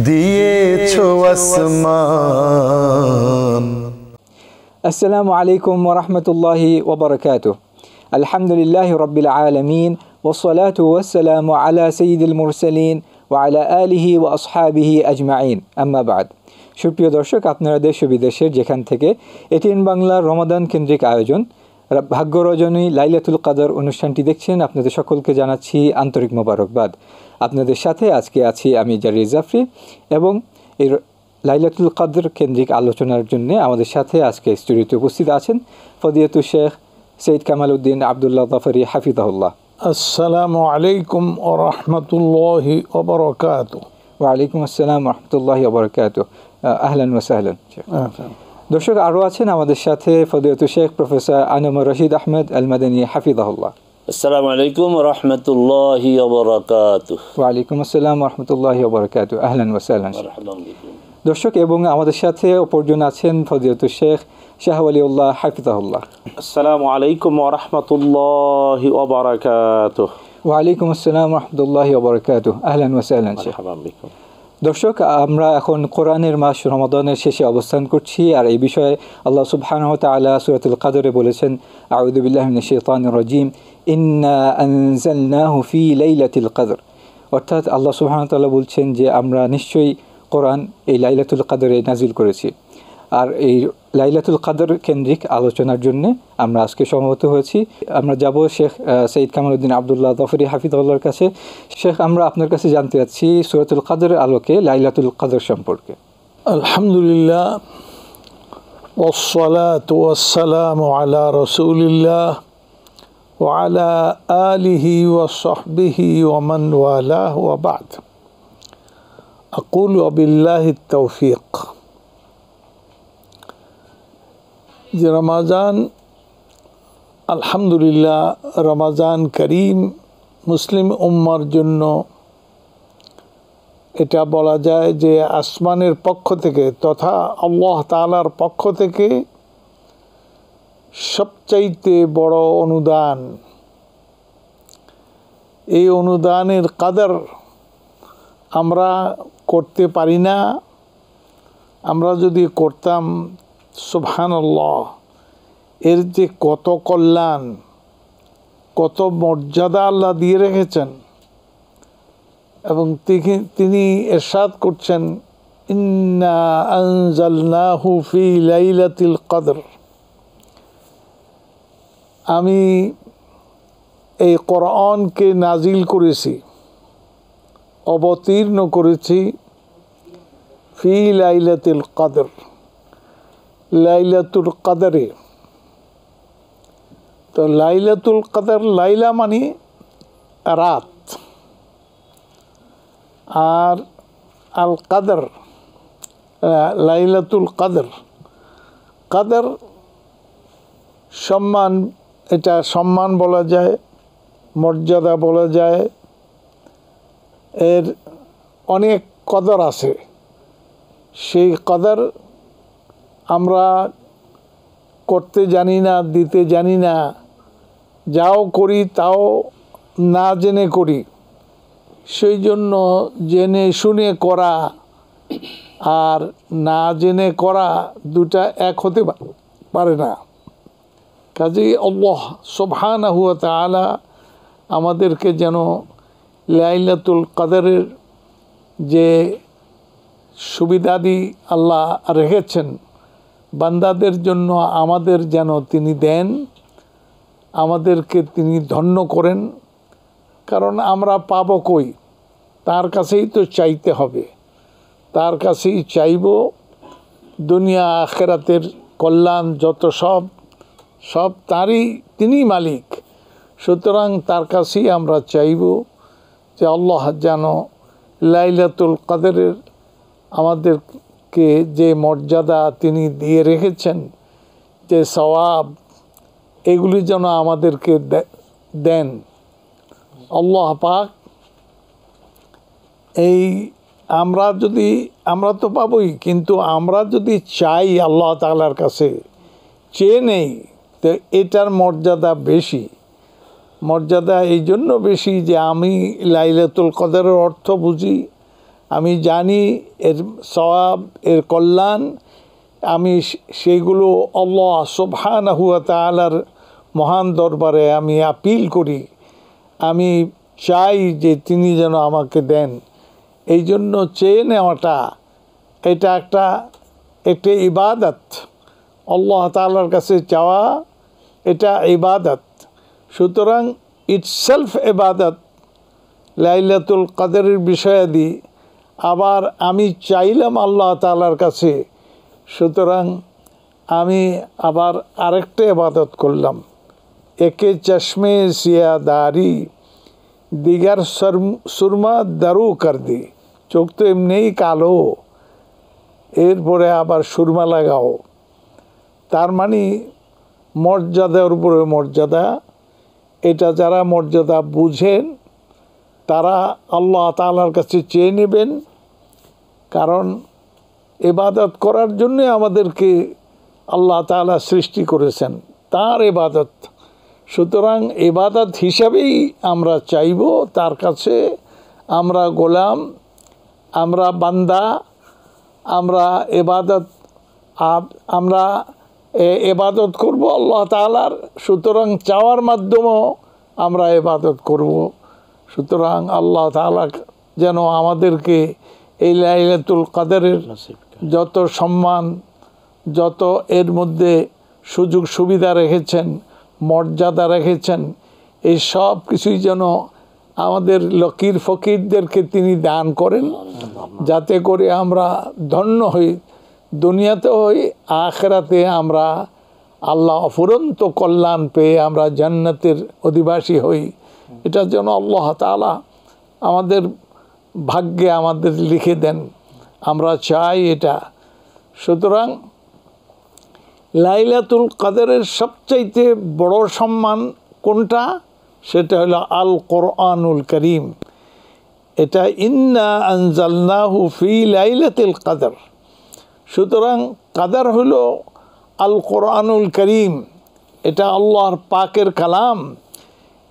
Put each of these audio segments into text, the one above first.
দিয়েছো আসমান। আসসালামু আলাইকুম ওয়া রাহমাতুল্লাহি ওয়া বারাকাতুহু। আলহামদুলিল্লাহি রাব্বিল আলামিন ওয়াসসালাতু ওয়াসসালামু আলা সাইয়্যিদিল মুরসালিন ওয়া আলা আলিহি ওয়া আসহাবিহি আজমাইন। আম্মা বাদ। সুপ্রিয় দর্শক, আপনারা দেশ ও বিদেশের যেখান থেকে এটিএন বাংলার রমাদান কেন্দ্রিক আয়োজন ভাগ্য রজনী লাইলাতুল কদর অনুষ্ঠানটি দেখছেন, আপনাদের সকলকে জানাচ্ছি আন্তরিক মোবারকবাদ। আপনাদের সাথে আজকে আছি আমি জারির জাফরি, এবং এই লাইলাতুল কদর কেন্দ্রিক আলোচনার জন্য আমাদের সাথে আজকে স্টুডিওতে উপস্থিত আছেন ফদিলাতুল শেখ সৈয়দ কামাল উদ্দিন আবদুল্লাহ জাফরি হাফিজাহুল্লাহ। আসসালামু আলাইকুম ওয়া রাহমাতুল্লাহি ওয়া বারাকাতুহু। ওয়া আলাইকুম আসসালাম ওয়া রাহমাতুল্লাহি ওয়া বারাকাতুহু। আহলান ওয়া সাহলান। দর্শক, আরও আছেন আমাদের সাথে ফদিলাতুল শেখ প্রফেসর আনোয়ার রশিদ আহমেদ আল মাদানী হাফিজাহুল্লাহ। আসসালামু আলাইকুম ওয়া রাহমাতুল্লাহি ওয়া বারাকাতুহু। ওয়া আলাইকুম আসসালাম ওয়া রাহমাতুল্লাহি ওয়া বারাকাতুহু। আহলান ওয়া সাহলান। দর্শক, এবং আমাদের সাথে অপরজন আছেন ফদিলাতুল শেখ শাহ ওয়ালিউল্লাহ হাফিজাহুল্লাহ। আসসালামু আলাইকুম ওয়া রাহমাতুল্লাহি ওয়া বারাকাতুহু। ওয়া আলাইকুম আসসালাম ওয়া রাহমাতুল্লাহি ওয়া বারাকাতুহু। আহলান ওয়া সাহলান। মারহাবান বিকুম। দর্শক, আমরা এখন কোরআনের মাস রমাদানের শেষে অবস্থান করছি, আর এই বিষয়ে আল্লাহ সুবহানাহু ওয়া তাআলা সূরাতুল কদরে বলেছেন, আউযু বিল্লাহি মিনাশ শাইতানির রাজীম, ইন্না আনজালনাহু ফি লাইলাতিল কদর। অর্থাৎ আল্লাহ সুবহানাহু ওয়া তাআলা বলছেন যে আমরা নিশ্চয়ই কোরআন এই লাইলাতুল কদরে নাজিল করেছি। আর এই লাইলাতুল কদর কেন্দ্রিক আলোচনার জন্য আমরা আজকে সমবেত হয়েছি। আমরা যাব শেখ সৈয়দ কামাল উদ্দিন আবদুল্লাহ জাফরি হাফিজাহুল্লাহর কাছে। শেখ, আমরা আপনার কাছে জানতে চাচ্ছি সূরাতুল কদরের আলোকে লাইলাতুল কদর সম্পর্কে। আলহামদুলিল্লাহ ওয়াসসালাতু ওয়াসসালামু আলা রাসূলিল্লাহ ওয়া আলা আলিহি ওয়া সাহবিহি ওয়া মান ওয়ালাহু ওয়া বা'দ। আকুলু বিল্লাহিত তাওফীক। যে রমাজান, আলহামদুলিল্লাহ, রমাজান করিম মুসলিম উম্মার জন্য এটা বলা যায় যে আসমানের পক্ষ থেকে তথা আল্লাহ তাআলার পক্ষ থেকে সবচাইতে বড় অনুদান। এই অনুদানের কদর আমরা করতে পারি না। আমরা যদি করতাম, সুবহানাল্লাহ, এর যে কত কল্যাণ, কত মর্যাদা আল্লাহ দিয়ে রেখেছেন। এবং তিনি ইরশাদ করছেন, ইন্না আনজালনাহু ফি লাইলাতিল কদর। আমি এই কোরআনকে নাজিল করেছি, অবতীর্ণ করেছি ফি লাইলাতিল কদর, লাইলাতুল কদরে। তো লাইলাতুল কদর, লাইলা মানে রাত, আর আল কদর লাইলাতুল কদর। কদর সম্মান, এটা সম্মান বলা যায়, মর্যাদা বলা যায়। এর অনেক কদর আছে। সেই কদর আমরা করতে জানি না, দিতে জানি না। যাও করি তাও না জেনে করি। সেই জন্য জেনে শুনে করা আর না জেনে করা দুটা এক হতে পারে না। কাজেই আল্লাহ সুবহানাহু ওয়া তাআলা আমাদেরকে যেন লাইলাতুল কদরের যে সুবিধাদি আল্লাহ রেখেছেন বান্দাদের জন্য, আমাদের যেন তিনি দেন, আমাদেরকে তিনি ধন্য করেন। কারণ আমরা পাবো কই? তার কাছেই তো চাইতে হবে, তার কাছেই চাইব। দুনিয়া আখিরাতের কল্যাণ যত সব তারই, তিনি মালিক। সুতরাং তার কাছেই আমরা চাইব যে আল্লাহ যেন লাইলাতুল কদরের আমাদেরকে যে মর্যাদা তিনি দিয়ে রেখেছেন, যে সওয়াব, এগুলি যেন আমাদেরকে দেন আল্লাহ পাক। এই আমরা তো পাবই, কিন্তু আমরা যদি চাই আল্লাহ তাআলার কাছে, চেয়ে নেই, তো এটার মর্যাদা বেশি। মর্যাদা এই জন্য বেশি যে আমি লাইলাতুল কদরের অর্থ বুঝি, আমি জানি এর সওয়াব, এর কল্যাণ, আমি সেইগুলো আল্লাহ সুবহানাহু ওয়া তাআলার মহান দরবারে আমি আপিল করি। আমি চাই যে তিনি যেন আমাকে দেন। এই জন্য চেয়ে নেওয়াটা এটা একটা ইবাদত। আল্লাহ তাআলার কাছে চাওয়া এটা ইবাদত। সুতরাং ইটসেলফ ইবাদত। লাইলাতুল কদরের বিষয়াদি আবার আমি চাইলাম আল্লাহ তাআলার কাছে, সুতরাং আমি আবার আরেকটা ইবাদত করলাম। একে চশমে সিয়াদারি দিগার সুরমা দারু কর দি। চোখ তো এমনিই কালো, এরপরে আবার সুরমা লাগাও। তার মানে মর্যাদার উপরে মর্যাদা। এটা যারা মর্যাদা বুঝেন তারা আল্লাহ তাআলার কাছে চেয়ে নেবেন, কারণ ইবাদত করার জন্য আমাদেরকে আল্লাহ তাআলা সৃষ্টি করেছেন, তার ইবাদত। সুতরাং ইবাদত হিসাবেই আমরা চাইব তার কাছে। আমরা গোলাম, আমরা বান্দা, আমরা ইবাদত করব আল্লাহ তাআলার। সুতরাং চাওয়ার মাধ্যমেও আমরা ইবাদত করব। সুতরাং আল্লাহ তাআলা যেন আমাদেরকে এই লাইলাতুল কদরের যত সম্মান, যত এর মধ্যে সুযোগ সুবিধা রেখেছেন, মর্যাদা রেখেছেন, এই সব কিছুই যেন আমাদের লকির ফকিরদেরকে তিনি দান করেন, যাতে করে আমরা ধন্য হই, দুনিয়াতে হই, আখিরাতে আমরা আল্লাহ অফুরন্ত কল্যাণ পেয়ে আমরা জান্নাতের অধিবাসী হই। এটা যেন আল্লাহ তাআলা আমাদের ভাগ্যে আমাদের লিখে দেন, আমরা চাই এটা। সুতরাং লাইলাতুল কদরের সবচাইতে বড় সম্মান কোনটা? সেটা হলো আল কোরআনুল করিম। এটা ইন্না আনজালনাহু ফি লাইলাতুল কদর। সুতরাং কদর হলো আল কোরআনুল করিম, এটা আল্লাহর পাকের কালাম।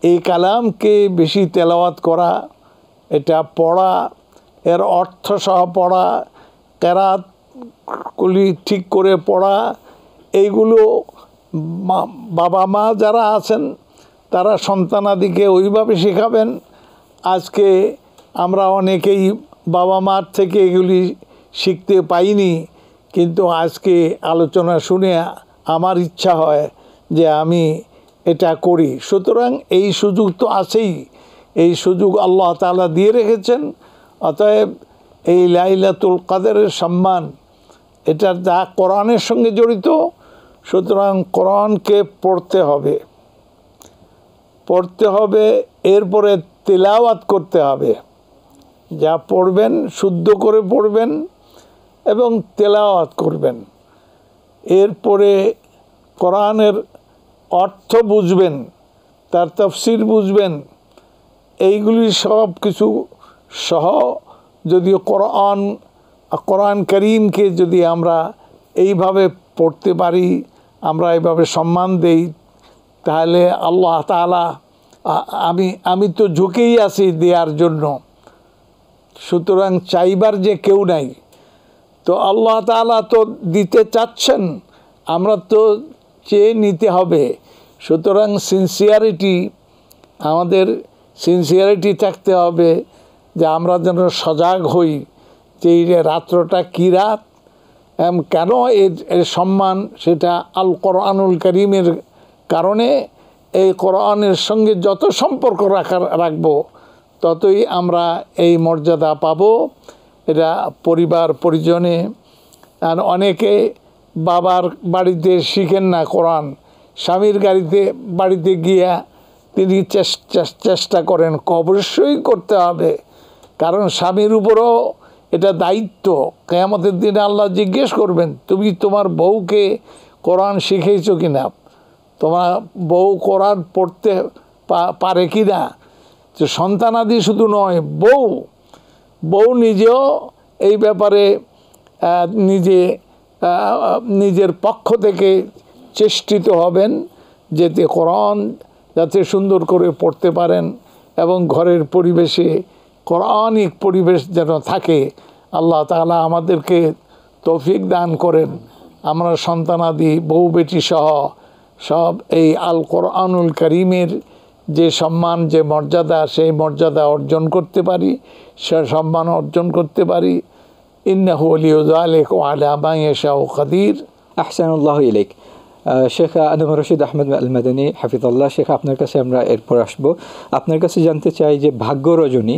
এই কালামকে বেশি তেলাওয়াত করা, এটা পড়া, এর অর্থ সহ পড়া, কেরাতগুলি ঠিক করে পড়া, এইগুলো বাবা মা যারা আছেন তারা সন্তানাদিকে ওইভাবে শেখাবেন। আজকে আমরা অনেকেই বাবা মার থেকে এগুলি শিখতে পাইনি, কিন্তু আজকে আলোচনা শুনে আমার ইচ্ছা হয় যে আমি এটা করি। সুতরাং এই সুযোগ তো আছেই, এই সুযোগ আল্লাহ তাআলা দিয়ে রেখেছেন। অতএব এই লাইলাতুল কদরের সম্মান এটা যা কোরআনের সঙ্গে জড়িত। সুতরাং কোরআনকে পড়তে হবে, এরপরে তিলাওয়াত করতে হবে। যা পড়বেন শুদ্ধ করে পড়বেন এবং তেলাওয়াত করবেন। এরপরে কোরআনের অর্থ বুঝবেন, তার তাফসীর বুঝবেন। এইগুলি সব কিছু সহ যদিও কোরআন করিমকে যদি আমরা এইভাবে পড়তে পারি, আমরা এইভাবে সম্মান দেই, তাহলে আল্লাহ তাআলা, আমি তো ঝুঁকেই আছি দেওয়ার জন্য। সুতরাং চাইবার যে কেউ নাই, তো আল্লাহ তাআলা তো দিতে চাচ্ছেন, আমরা তো চেয়ে নিতে হবে। সুতরাং আমাদের সিনসিয়ারিটি থাকতে হবে, যে আমরা যেন সজাগ হই যে এই রাত্রটা কী রাত, কেন এর সম্মান, সেটা আল কোরআনুল করিমের কারণে। এই কোরআনের সঙ্গে যত সম্পর্ক রাখবো ততই আমরা এই মর্যাদা পাব। এটা পরিবার পরিজনে, আর অনেকে বাবার বাড়িতে শিখেন না কোরআন, স্বামীর বাড়িতে গিয়া তিনি চেষ্টা করেন। অবশ্যই করতে হবে, কারণ স্বামীর উপরও এটা দায়িত্ব। কিয়ামতের দিনে আল্লাহ জিজ্ঞেস করবেন, তুমি তোমার বউকে কোরআন শিখেছো কিনা, তোমার বউ কোরআন পড়তে পারে কি না। তো সন্তানাদি শুধু নয়, বউ নিজেও এই ব্যাপারে নিজের পক্ষ থেকে চেষ্টিত হবেন, যাতে কোরআন সুন্দর করে পড়তে পারেন এবং ঘরের পরিবেশে কোরআনিক পরিবেশ যেন থাকে। আল্লাহ তাআলা আমাদেরকে তৌফিক দান করেন, আমরা সন্তানাদি বউ বেটি সহ সব এই আল কোরআনুল কারীমের যে সম্মান, যে মর্যাদা, সেই মর্যাদা অর্জন করতে পারি, সে সম্মান অর্জন করতে পারি। ইন্নাহু ওয়ালিয়্যু যালিকা ওয়া আলা মা ইয়াশাউ কাদির। আহসানুল্লাহু ইলাইক। শেখ আদম রশিদ আহমেদ আল মাদানী হাফিজাল্লাহ, শেখ আপনার কাছে আমরা এরপর আসব। আপনার কাছে জানতে চাই যে ভাগ্য রজনী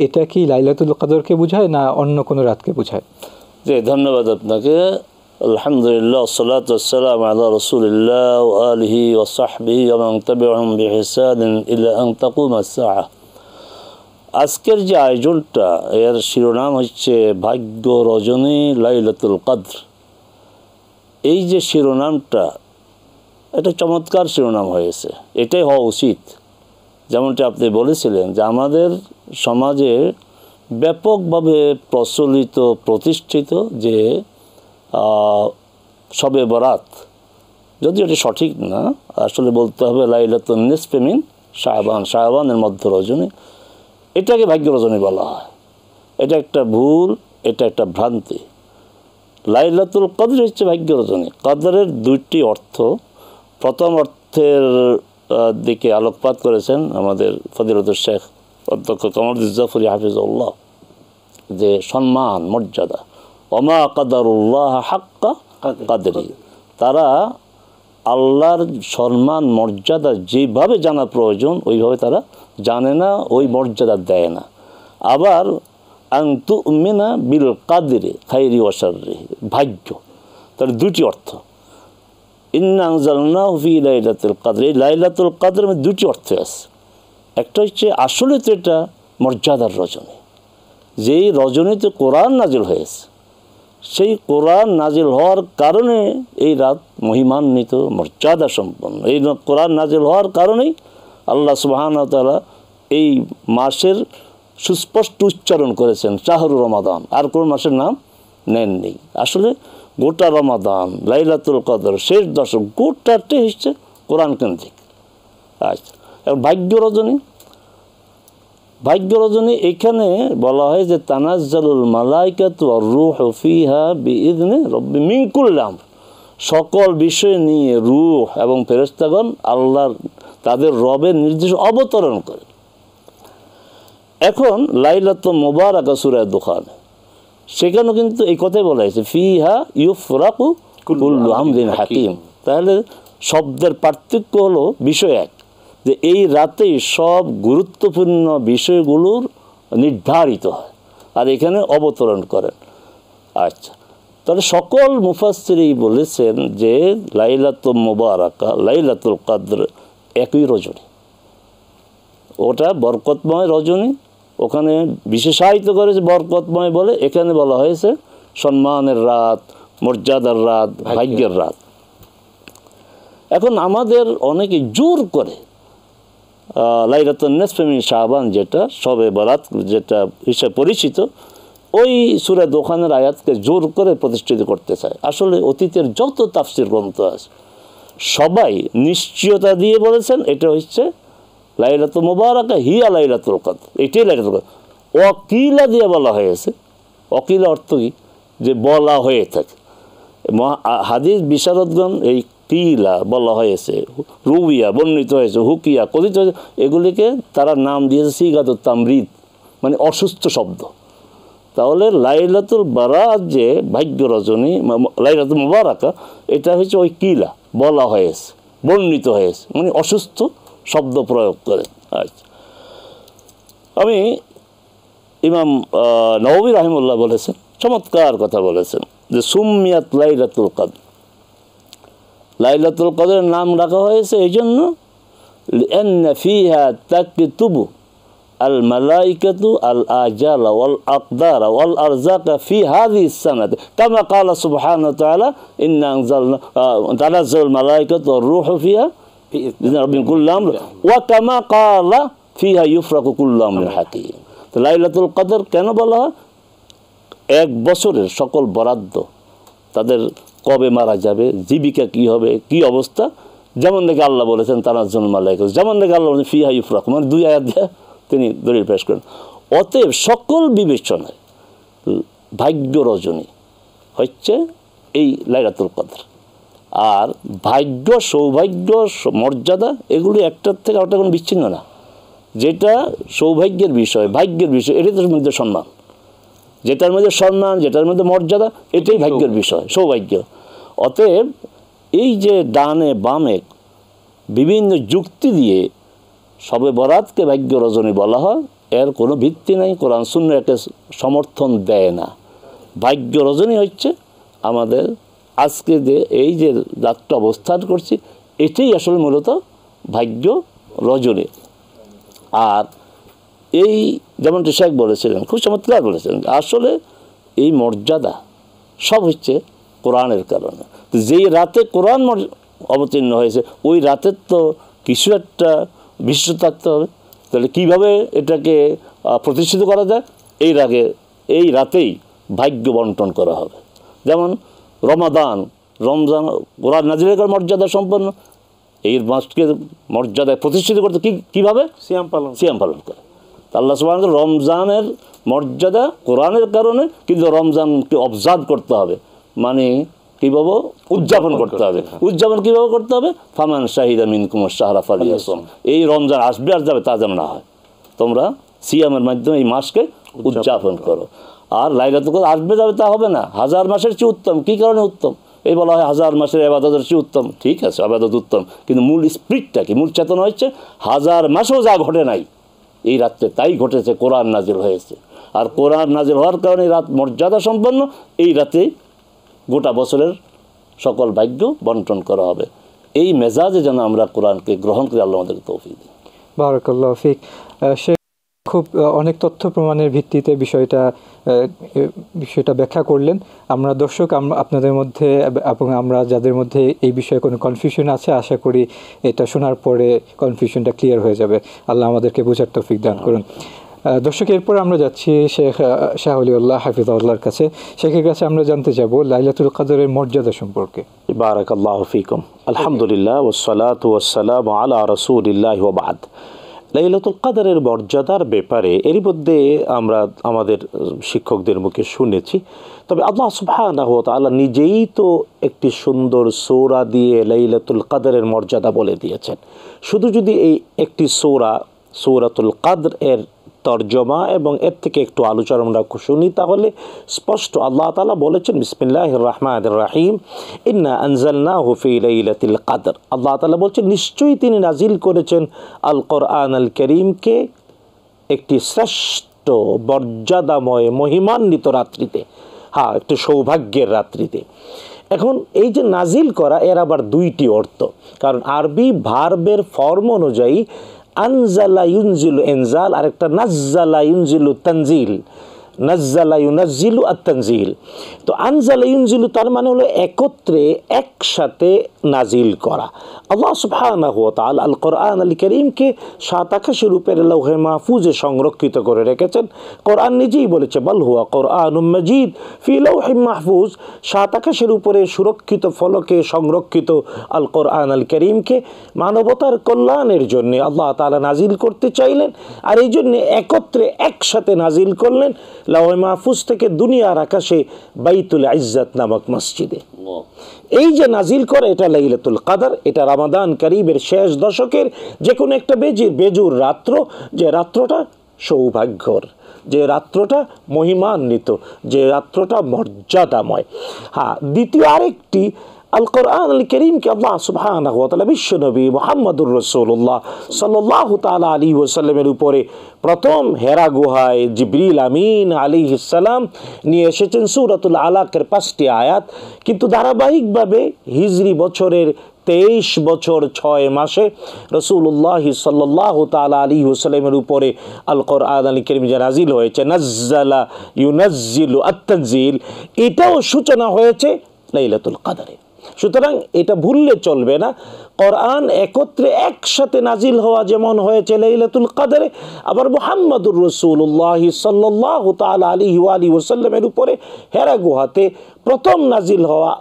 এটা কি লাইলাতুল কদরকে বোঝায় না অন্য কোনো রাতকে বোঝায়? জি, ধন্যবাদ আপনাকে। আলহামদুলিল্লাহ, আসসালাতু ওয়াসসালামু আলা রাসূলিল্লাহ ওয়া আলিহি ওয়া সাহবিহি ওয়া মান তাবি'আহুম বিইহসানিন ইলা আন তাকুমা আস-সাআহ। আজকের যে আয়োজনটা, এর শিরোনাম হচ্ছে ভাগ্য রজনী লাইলাতুল কদর। এই যে শিরোনামটা, এটা চমৎকার শিরোনাম হয়েছে, এটাই হওয়া উচিত। যেমনটি আপনি বলেছিলেন যে আমাদের সমাজে ব্যাপকভাবে প্রচলিত প্রতিষ্ঠিত যে শবে বরাত, যদিও এটি সঠিক না, আসলে বলতে হবে লাইলাতুন নিসফি মিন শাবান, শাবানের মধ্য রজনী, এটাকে ভাগ্য রজনী বলা হয়। এটা একটা ভুল, এটা একটা ভ্রান্তি। লাইলাতুল কদর হচ্ছে ভাগ্য রজনী। কদরের দুইটি অর্থ। প্রথম অর্থের দিকে আলোকপাত করেছেন আমাদের ফজিলতুল শেখ অধ্যক্ষ কামরুদ্দিন জাফরি হাফিজাহুল্লাহ, যে সম্মান মর্যাদা, ওমা কাদারুল্লাহ হাক্কা কাদরি, তারা আল্লাহর সম্মান মর্যাদা যেভাবে জানা প্রয়োজন ওইভাবে তারা জানে না, ওই মর্যাদা দেয় না। আবার আন তুমিনা বিল কাদরি খাইরি ওয়া শাররিহি, ভাগ্য, তার দুটি অর্থ। ইন্না আনজালনাহু ফি লাইলাতুল কদর, এই লাইলাতুল কদরের মধ্যে দুটি অর্থ আছে। একটা হচ্ছে আসলে তো এটা মর্যাদার রজনী, যেই রজনীতে কোরআন নাজিল হয়েছে, সেই কোরআন নাজিল হওয়ার কারণে এই রাত মহিমান্বিত, মর্যাদা সম্পন্ন। এই কোরআন নাজিল হওয়ার কারণেই আল্লাহ সুবহানাহু ওয়া তাআলা এই মাসের সুস্পষ্ট উচ্চারণ করেছেন শাহরু রমাদান, আর কোন মাসের নাম নেননি। আসলে গোটা রমাদান, লাইলাতুল কদর, শেষ দশক, গোটাটাই হচ্ছে কোরআন কেন্দ্রিক। আচ্ছা, এবং ভাগ্য রজনী, ভাগ্য রজনী এখানে বলা হয় যে তানাজ্জালুল মালাইকাতু ওয়ার রূহু ফিহা বিইذনি রাব্বি মিন কুল্লি আমর, সকল বিষয় নিয়ে রূহ এবং ফেরেশতাগণ আল্লাহর তাদের রবের নির্দেশ অবতরণ করে। এখন লাইলাতুল মুবারাকা সূরা দুখান, সেখানেও কিন্তু এই কথাই বলা হয়েছে ফিহা ইউফরাকু কুল্লু আমরিন হাকিম। তাহলে শব্দের পার্থক্য হলো বিষয় এক, যে এই রাতেই সব গুরুত্বপূর্ণ বিষয়গুলোর নির্ধারিত হয়, আর এখানে অবতরণ করেন। আচ্ছা, তাহলে সকল মুফাসসিরই বলেছেন যে লাইলাতুল মুবারাকা, লাইলাতুল কদর একই রজনী, ওটা বরকতময় রজনী। ওখানে বিশেষায়িত করেছে বরকতময় বলে, এখানে বলা হয়েছে সম্মানের রাত, মর্যাদার রাত, ভাগ্যের রাত। এখন আমাদের অনেকে জোর করে লাইলাতুন নিসফি মিন শাবান, যেটা শবে বরাত যেটা হিসেবে পরিচিত, ওই সূরা দুখানের আয়াতকে জোর করে প্রতিষ্ঠিত করতে চায়। আসলে অতীতের যত তাফসীর গ্রন্থ আছে সবাই নিশ্চয়তা দিয়ে বলেছেন এটা হচ্ছে লাইলাতুল মুবারাকা হিয়া লাইলাতুল কদর, এটাই লাইলাতুল কদর। ওয়াকিলা দিয়ে বলা হয়েছে, ওয়াকিলা অর্থ কি, যে বলা হয়ে থাকে। হাদিস বিশারদগণ এই কিলা বলা হয়েছে, রুবিয়া বর্ণিত হয়েছে, হুকিয়া কথিত হয়েছে, এগুলিকে তারা নাম দিয়েছে সিগাতুত তামরিদ, মানে অসুস্থ শব্দ। তাহলে লাইলাতুল বারাত যে ভাগ্য রজনী, লাইলাতুল মুবারাকা, এটা হচ্ছে ওই কিলা বলা হয়েছে, বর্ণিত হয়েছে, মানে অসুস্থ শব্দ প্রয়োগ করে। আচ্ছা, আমি ইমাম নববী রাহিমাহুল্লাহ বলেছেন, চমৎকার কথা বলেছেন, যে সুম্মিয়াত লাইলাতুল কদর, লাইলাতুল কদরের নাম রাখা হয়েছে এই জন্য লিআন্না ফিহা তাকতুবু আল মালাইকাতু আল আজালা ওয়াল আকদারা ওয়াল আরযাকা ফি হাযিহিস সানাত কামা ক্বালা সুবহানাহু ওয়া তাআলা ইন্না আনজালনা তানাজ্জালুল মালাইকাতু ওয়ার রূহু ফিহা বিইذনি রাব্বিহিম কুল্লি আমর ওয়া কামা ক্বালা ফিহা ইউফরাকু কুল্লু আমরিন হাকীম। তো লাইলাতুল কদর কেন বলা হয়? এক বছরের সকল বরাদ্দ, তাদের কবে মারা যাবে, জীবিকা কি হবে, কি অবস্থা, যেমন দেখে আল্লাহ বলেছেন তানাজ্জালুল মালাইকাতু, যেমন দেখে আল্লাহ বলেছেন ফিহা ইউফরাকু, মানে দুই আয়াত দিয়ে তিনি দলিল পেশ করেন। অতএব সকল বিবেচনায় ভাগ্য রজনী হচ্ছে এই লাইলাতুল কদর। আর ভাগ্য, সৌভাগ্য, মর্যাদা এগুলি একটার থেকে আরেকটা কোনো বিচ্ছিন্ন না। যেটা সৌভাগ্যের বিষয়, ভাগ্যের বিষয়, এটার মধ্যে সম্মান, যেটার মধ্যে সম্মান, যেটার মধ্যে মর্যাদা, এটাই ভাগ্যের বিষয়, সৌভাগ্য। অতএব এই যে ডানে বামে বিভিন্ন যুক্তি দিয়ে শবে বরাতকে ভাগ্য রজনী বলা হয়, এর কোনো ভিত্তি নাই, কোরআন সুন্নাহ একে সমর্থন দেয় না। ভাগ্য রজনী হচ্ছে আমাদের আজকে যে এই যে রাতটা অবস্থান করছি, এটাই আসলে মূলত ভাগ্য রজনী। আর এই যেমনটি শেখ বলেছিলেন, খুব চমৎকার বলেছিলেন, আসলে এই মর্যাদা সব হচ্ছে কোরআনের কারণে। তো যেই রাতে কোরআন অবতীর্ণ হয়েছে, ওই রাতের তো কিছু একটা বিশেষ থাকতে হবে। তাহলে কীভাবে এটাকে প্রতিষ্ঠিত করা যায়? এই রাতেই ভাগ্য বন্টন করা হবে। যেমন রমাদান, রমজান কোরআন নাজিলের মর্যাদা সম্পন্ন, এই মাসকে মর্যাদায় প্রতিষ্ঠিত করতে কীভাবে? সিয়াম পালন করে। আল্লাহ সুবহানাহু ওয়া তাআলা রমজানের মর্যাদা কোরআনের কারণে, কিন্তু রমজানকে অবজার্ভ করতে হবে, মানে কীভাবে উদযাপন করতে হবে। উদযাপন কীভাবে করতে হবে? ফামান শাহিদা মিনকুমুশ শাহরা ফালিয়াসুম। এই রমজান আসবে আর যাবে তা যেন না হয়, তোমরা সিয়ামের মাধ্যমে এই মাসকে উদযাপন করো। আর লাইলাতুল কদর আসবে যাবে তা হবে না, হাজার মাসের চেয়ে উত্তম। কী কারণে উত্তম? এই বলা হয় হাজার মাসের ইবাদতের চেয়ে উত্তম, ঠিক আছে ইবাদত উত্তম, কিন্তু মূল স্পিরিটটা কি, মূল চেতনা হচ্ছে হাজার মাসেও যা ঘটে নাই এই রাত্রে তাই ঘটেছে, কোরআন নাজিল হয়েছে। আর কোরআন নাজিল হওয়ার কারণে রাত মর্যাদা সম্পন্ন, এই রাতে গোটা বছরের সকল ভাগ্য বন্টন করা হবে। এই মেজাজে যেন আমরা কোরআনকে গ্রহণ করে আল্লাহ আমাদেরকে তৌফিক দিন। বারাকাল্লাহু ফিক। সে খুব অনেক তথ্য প্রমাণের ভিত্তিতে বিষয়টা ব্যাখ্যা করলেন। আমরা দর্শক, আপনাদের মধ্যে এবং আমরা যাদের মধ্যে এই বিষয়ে কোনো কনফিউশন আছে, আশা করি এটা শোনার পরে কনফিউশনটা ক্লিয়ার হয়ে যাবে। আল্লাহ আমাদেরকে বোঝার তৌফিক দান করুন। দর্শক, এরপর আমরা যাচ্ছি শেখ শাহ ওলিউল্লাহ হাফিজাহুল্লাহর কাছে। শেখের কাছে আমরা জানতে যাব লাইলাতুল কদরের মর্যাদা সম্পর্কে। বারাকাল্লাহু ফিকুম। আলহামদুলিল্লাহ ওয়াসসালাতু ওয়াসসালামু আলা রাসূলিল্লাহ ওয়া বা'দ। লাইলাতুল কদরের মর্যাদার ব্যাপারে এরই মধ্যে আমরা আমাদের শিক্ষকদের মুখে শুনেছি। তবে আল্লাহ সুবহানাহু ওয়া তাআলা নিজেই তো একটি সুন্দর সূরা দিয়ে লাইলাতুল কদরের মর্যাদা বলে দিয়েছেন। শুধু যদি এই একটি সূরাতুল কদর এর তরজমা এবং এর থেকে একটু আলোচনা আমরা শুনি, তাহলে স্পষ্ট আল্লাহ তাআলা বলেছেন, বিসমিল্লাহির রহমানির রহিম, ইন্না আনজালনাহু ফি লাইলাতিল কদর। আল্লাহ তাআলা বলছেন, নিশ্চয়ই তিনি নাজিল করেছেন আল কোরআন আল কারীমকে একটি শ্রেষ্ঠ মর্যাদাময় মহিমান্বিত রাত্রিতে, একটি সৌভাগ্যের রাত্রিতে। এখন এই যে নাজিল করা, এর আবার দুইটি অর্থ, কারণ আরবি ভার্বের ফর্ম অনুযায়ী আনজালা ইউনজিলু ইনজাল, আর একটা নাজ্জালা ইউনজিলু তানজিল, নাজ্জালা ইউনাজ্জিলু আত-তানজিল। তো আনজালা ইউনজিলু তার মানে হলো একত্রে একসাথে নাজিল করা। আল্লাহ সুবহানাহু ওয়া তাআলা আল কোরআন আল কারীমকে ৭ আকাশের উপরে লৌহে মাহফুজে সংরক্ষিত করে রেখেছেন। কোরআন নিজেই বলেছে, বাল হুয়া কোরআনুম মাজিদ ফি লাউহিম মাহফুজ। ৭ আকাশের উপরে সুরক্ষিত ফলকে সংরক্ষিত আল কোরআন আল কারীমকে মানবতার কল্যাণের জন্য আল্লাহ তাআলা নাজিল করতে চাইলেন, আর এই জন্য একত্রে একসাথে নাজিল করলেন লৌহে মাহফুজ থেকে দুনিয়ার আকাশে বাইতুল ইজ্জত নামক মসজিদে। এই যে নাজিল করে, এটা লাইলাতুল কদর, এটা রমাদান করিমের শেষ দশকের যে কোনো একটা বেজুর রাত্র, যে রাত্রটা সৌভাগ্যর, যে রাত্রটা মহিমান্বিত, যে রাত্রটা মর্যাদাময়। দ্বিতীয় আরেকটি, আল কোরআন আল কারীমকে আল্লাহ সুবহানাহু ওয়া তাআলা বিশ্বনবী মুহাম্মদুর রাসূলুল্লাহ সাল্লাল্লাহু তাআলা আলাইহি ওয়াসাল্লামের উপরে প্রথম হেরা গুহায় জিবরিল আমিন আলাইহিস সালাম নিয়ে এসেছেন সূরাতুল আলাকের 5টি আয়াত। কিন্তু ধারাবাহিকভাবে হিজরি বছরের 23 বছর 6 মাসে রাসূলুল্লাহ সাল্লাল্লাহু তাআলা আলাইহি ওয়াসাল্লামের উপরে আল কোরআন আল কারীম যে নাজিল হয়েছে, নাজ্জালা ইউনাজ্জিলু আত-তানজিল, এটাও সূচনা হয়েছে লাইলাতুল কদরে। সুতরাং এটা ভুললে চলবে না, কোরআন একত্রে একসাথে নাজিল হওয়া যেমন হয়েছে লাইলাতুল কদরে, আবার মুহাম্মদুর রাসূলুল্লাহ সাল্লাল্লাহু তাআলা আলাইহি ওয়া আলিহি ওয়াসাল্লামের উপরে হেরা গুহাতে প্রথম নাজিল হওয়া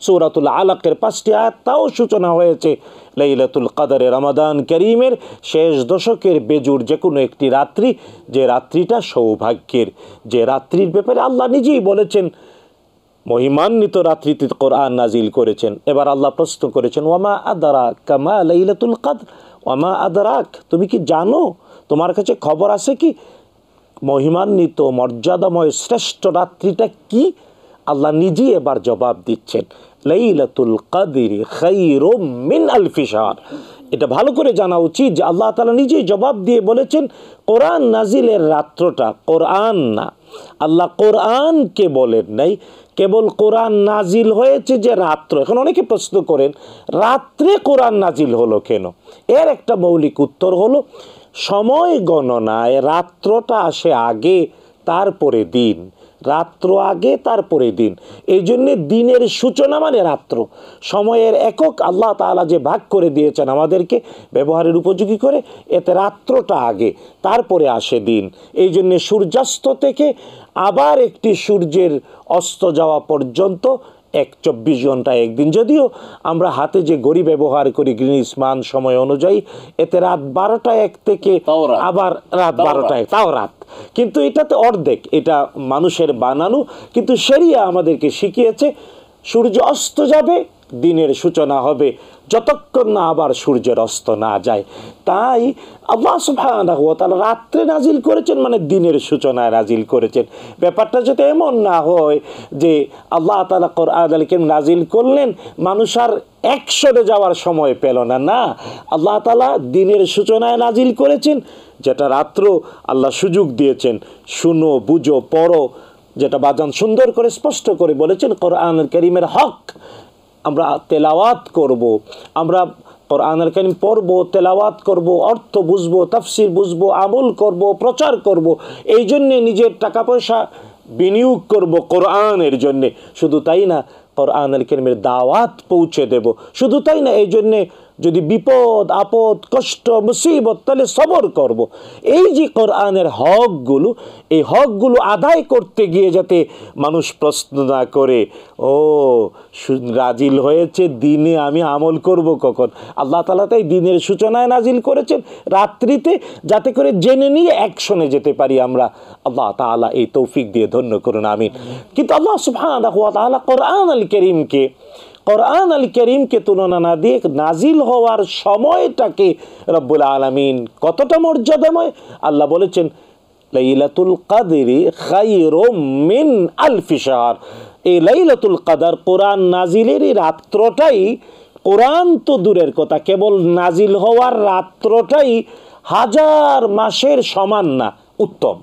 সূরাতুল আলাকের 5টি আয়াত, তাও সূচনা হয়েছে লাইলাতুল কদরে, রমাদান করিমের শেষ দশকের বেজুর যে কোনো একটি রাত্রি, যে রাত্রিটা সৌভাগ্যের, যে রাত্রির ব্যাপারে আল্লাহ নিজেই বলেছেন মহিমান্বিত রাত্রিতে কোরআন নাজিল করেছেন। এবার আল্লাহ প্রশ্ন করেছেন, ওয়ামা আদরাকা মা লাইলাতুল কদর, ওয়ামা আদরাক, তুমি কি জানো, তোমার কাছে খবর আছে কি মহিমান্বিত মর্যাদাময় শ্রেষ্ঠ রাত্রিটা কি? আল্লাহ নিজেই এবার জবাব দিচ্ছেন, লাইলাতুল কদরি খায়রুম মিন আলফি শাহর। এটা ভালো করে জানা উচিত যে আল্লাহ তাআলা নিজেই জবাব দিয়ে বলেছেন কোরআন নাজিলের রাত্রটা, কোরআন না, আল্লাহ কোরআনকে বলেন নাই, কেবল কোরআন নাজিল হয়েছে যে রাত্র। এখন অনেকে প্রশ্ন করেন রাত্রে কোরআন নাজিল হলো কেন? এর একটা মৌলিক উত্তর হলো সময় গণনায় রাত্রটা আসে আগে, তারপরে দিন, রাত্র আগে তারপরে দিন। এই জন্যে দিনের সূচনা মানে রাত্র। সময়ের একক আল্লাহ তাআলা যে ভাগ করে দিয়েছেন আমাদেরকে ব্যবহারের উপযোগী করে, এতে রাত্রটা আগে, তারপরে আসে দিন। এই জন্যে সূর্যাস্ত থেকে আবার একটি সূর্যের অস্ত যাওয়া পর্যন্ত 24 ঘন্টা একদিন। যদিও আমরা হাতে যে ঘড়ি ব্যবহার করি গ্রিনিচ মান সময় অনুযায়ী, এতে রাত 12টা 1 থেকে আবার রাত 12টা 1, তাও রাত, কিন্তু এটাতে অর্ধেক, এটা মানুষের বানানো। কিন্তু শরিয়া আমাদেরকে শিখিয়েছে সূর্য অস্ত যাবে, দিনের সূচনা হবে, যতক্ষণ না আবার সূর্যের অস্ত না যায়। তাই আল্লাহ সুবহানাহু ওয়া তাআলা রাত্রে নাজিল করেছেন মানে দিনের সূচনায় নাজিল করেছেন। ব্যাপারটা যাতে এমন না হয় যে আল্লাহ তাআলা কোরআনুল কারীম নাজিল করলেন, মানুষ আর অ্যাকশনে যাওয়ার সময় পেল না। না, আল্লাহ তাআলা দিনের সূচনায় নাজিল করেছেন, যেটা রাত্র আল্লাহ সুযোগ দিয়েছেন, শুনো, বুঝো, পড়ো, যেটা বাজান সুন্দর করে স্পষ্ট করে বলেছেন কোরআনুল কারীমের হক। আমরা তেলাওয়াত করব, আমরা কোরআনুল কারীম পড়ব, তেলাওয়াত করব, অর্থ বুঝবো, তাফসির বুঝবো, আমল করব, প্রচার করব, এই জন্যে নিজের টাকা পয়সা বিনিয়োগ করব কোরআনের জন্যে। শুধু তাই না, কোরআনুল কারীমের দাওয়াত পৌঁছে দেব। শুধু তাই না, এই জন্যে যদি বিপদ আপদ কষ্ট মুসিবত, তাহলে সবর করব। এই যে কোরআনের হকগুলো, এই হকগুলো আদায় করতে গিয়ে যাতে মানুষ প্রশ্ন না করে, ও নাজিল হয়েছে দিনে, আমি আমল করব কখন? আল্লাহ তাআলা তাই দিনের সূচনায় নাজিল করেছেন রাত্রিতে, যাতে করে জেনে নিয়ে অ্যাকশনে যেতে পারি আমরা। আল্লাহ তাআলা এই তৌফিক দিয়ে ধন্য করুন, আমিন। কিন্তু আল্লাহ সুবহানাহু ওয়া তাআলা কোরআনুল কারীমকে তুলনা না দিয়ে নাজিল হওয়ার সময়টাকে রব্বুল আলামিন কতটা মর্যাদাময় আল্লাহ বলেছেন, লাইলাতুল কদরি খায়রুম মিন আলফি শাহর। এই লাইলাতুল কদর কোরআন নাজিলের এই রাত্রটাই, কোরআন তো দূরের কথা, কেবল নাজিল হওয়ার রাত্রটাই 1000 মাসের সমান না, উত্তম।